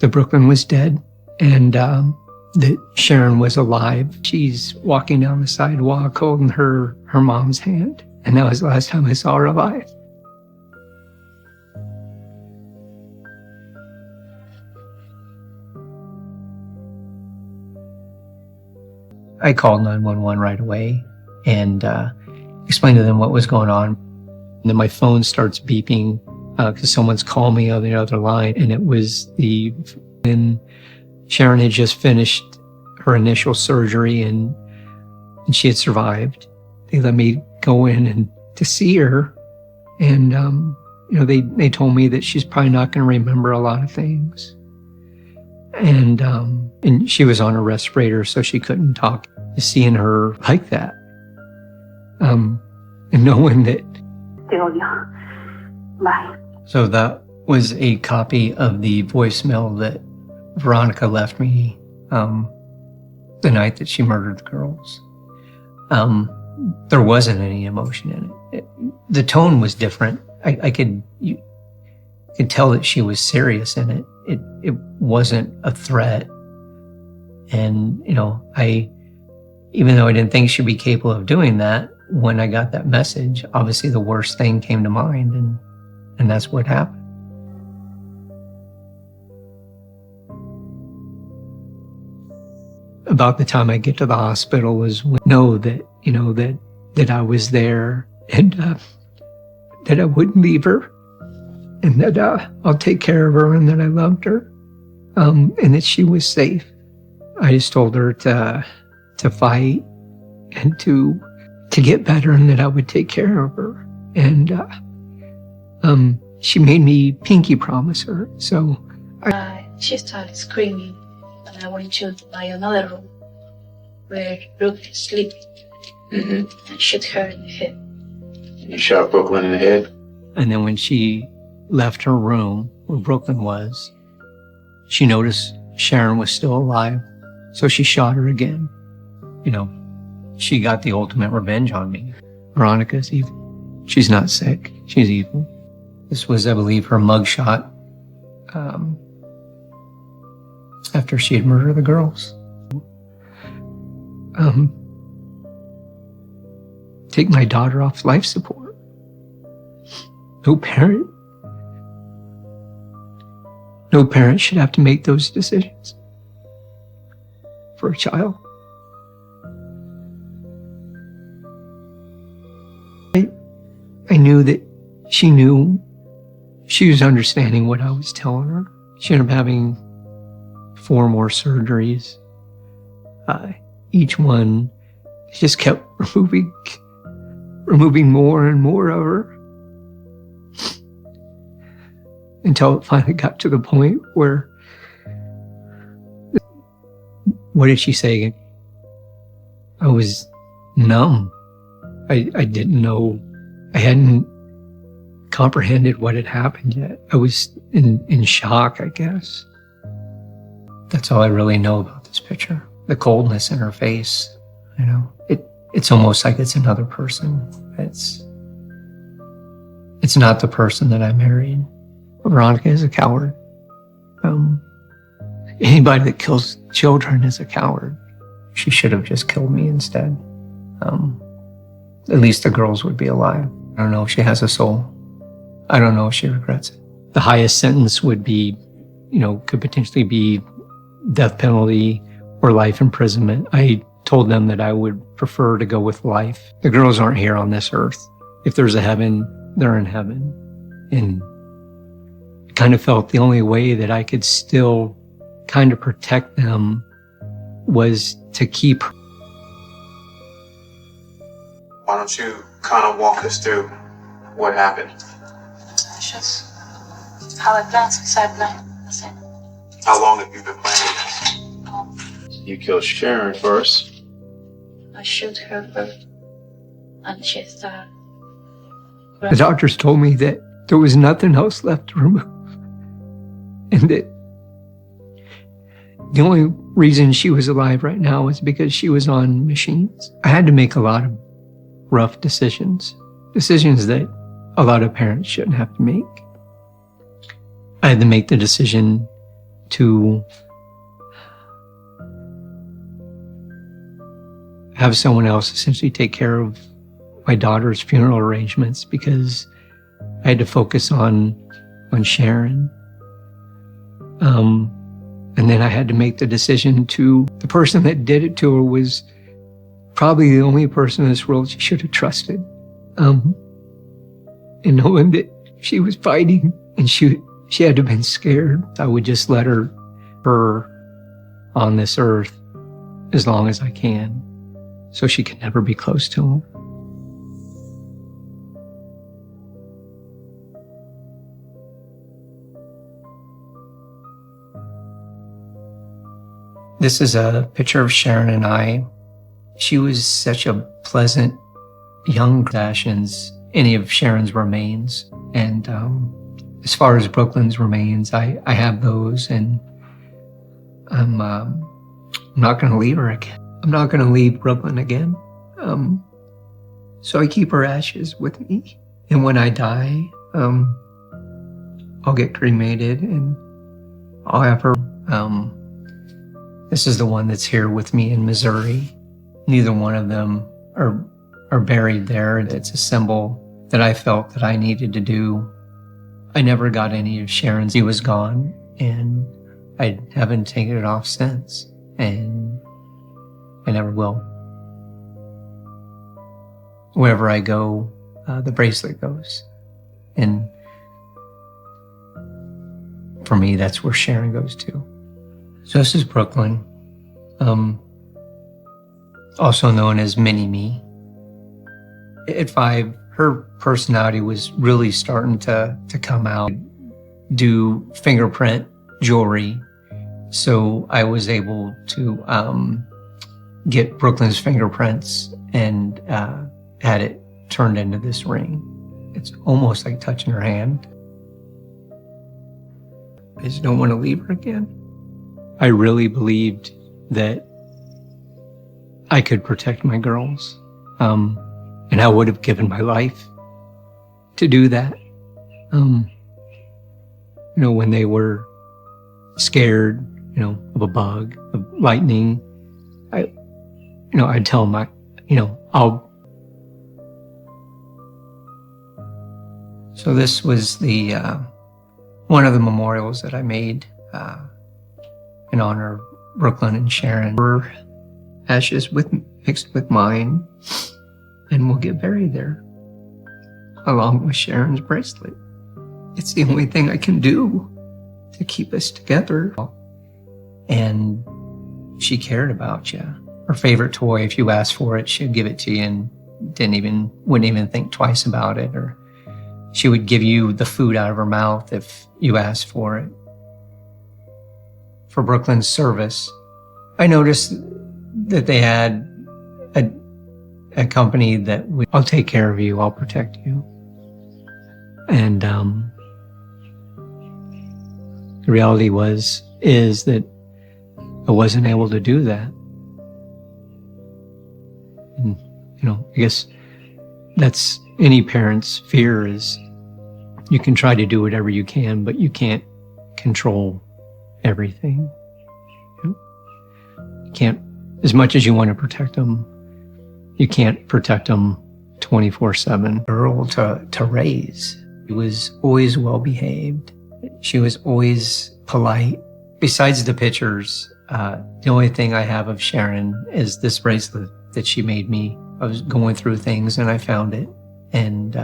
the Brooklyn was dead and that Sharon was alive. She's walking down the sidewalk holding her mom's hand. And that was the last time I saw her alive. I called 911 right away and explained to them what was going on. And then my phone starts beeping because someone's calling me on the other line, and it was and Sharon had just finished her initial surgery and she had survived. They let me go in and to see her, and they told me that she's probably not going to remember a lot of things, and she was on a respirator, so she couldn't talk. Seeing her like that, and knowing that. Bye. So that was a copy of the voicemail that Veronica left me the night that she murdered the girls. There wasn't any emotion in it. The tone was different. You could tell that she was serious in it. It wasn't a threat. And, even though I didn't think she'd be capable of doing that, when I got that message, obviously the worst thing came to mind, and that's what happened. About the time I get to the hospital was when I know that I was there, and that I wouldn't leave her, and that I'll take care of her, and that I loved her, and that she was safe. I just told her to fight and to get better, and that I would take care of her. And she made me pinky promise her. So she started screaming, and I went to another room where Brooke is sleeping, and shot her in the head. You shot Brooklyn in the head? And then when she left her room where Brooklyn was, she noticed Sharon was still alive, so she shot her again. She got the ultimate revenge on me. Veronica's evil. She's not sick. She's evil. This was, I believe, her mugshot after she had murdered the girls. Take my daughter off life support. No parent should have to make those decisions for a child. I knew that she knew. She was understanding what I was telling her. She ended up having 4 more surgeries. Each one just kept removing more and more of her, until it finally got to the point where, what did she say? I was numb. I didn't know, I hadn't comprehended what had happened yet. I was in shock, I guess. That's all I really know about this picture. The coldness in her face, you know, it's almost like it's another person. It's not the person that I married. Veronica is a coward. Anybody that kills children is a coward. She should have just killed me instead. At least the girls would be alive. I don't know if she has a soul. I don't know if she regrets it. The highest sentence would be, you know, could potentially be death penalty or life imprisonment. I told them that I would prefer to go with life. The girls aren't here on this earth. If there's a heaven, they're in heaven. And I kind of felt the only way that I could still kind of protect them was to keep. Why don't you kind of walk us through what happened? It's just how I planned suicide night. That's it. How long have you been planning this? You killed Sharon first. I shoot her first, and she died. The doctors told me that there was nothing else left to remove. And that the only reason she was alive right now is because she was on machines. I had to make a lot of rough decisions that a lot of parents shouldn't have to make. I had to make the decision to have someone else essentially take care of my daughter's funeral arrangements because I had to focus on Sharon. And then I had to make the decision to, the person that did it to her was probably the only person in this world she should have trusted. And knowing that she was fighting and she had to have been scared, I would just let her on this earth as long as I can so she can never be close to him. This is a picture of Sharon and I. She was such a pleasant young possessions, any of Sharon's remains. And as far as Brooklyn's remains, I have those, and I'm not going to leave her again. I'm not going to leave Brooklyn again. So I keep her ashes with me. And when I die, I'll get cremated and I'll have her. This is the one that's here with me in Missouri. Neither one of them are buried there. It's a symbol that I felt that I needed to do. I never got any of Sharon's. He was gone, and I haven't taken it off since, and I never will. Wherever I go, the bracelet goes. And for me, that's where Sharon goes to. So this is Brooklyn, also known as Mini-Me. At 5, her personality was really starting to come out, do fingerprint jewelry. So I was able to get Brooklyn's fingerprints and had it turned into this ring. It's almost like touching her hand. I just don't want to leave her again. I really believed that I could protect my girls, and I would have given my life to do that. You know, when they were scared, you know, of a bug, of lightning, I'd tell them, So this was the one of the memorials that I made in honor of Brooklyn and Sharon. Her ashes mixed with mine, and we'll get buried there, along with Sharon's bracelet. It's the only thing I can do to keep us together. And she cared about you. Her favorite toy, if you asked for it, she'd give it to you and wouldn't even think twice about it. Or she would give you the food out of her mouth if you asked for it. For Brooklyn's service, I noticed that they had a company that I'll take care of you, I'll protect you. And the reality is that I wasn't able to do that. And, I guess that's any parent's fear is you can try to do whatever you can, but you can't control everything. You can't, as much as you want to protect them, you can't protect them 24/7. Girl to raise. She was always well behaved. She was always polite. Besides the pictures, the only thing I have of Sharon is this bracelet that she made me. I was going through things and I found it. And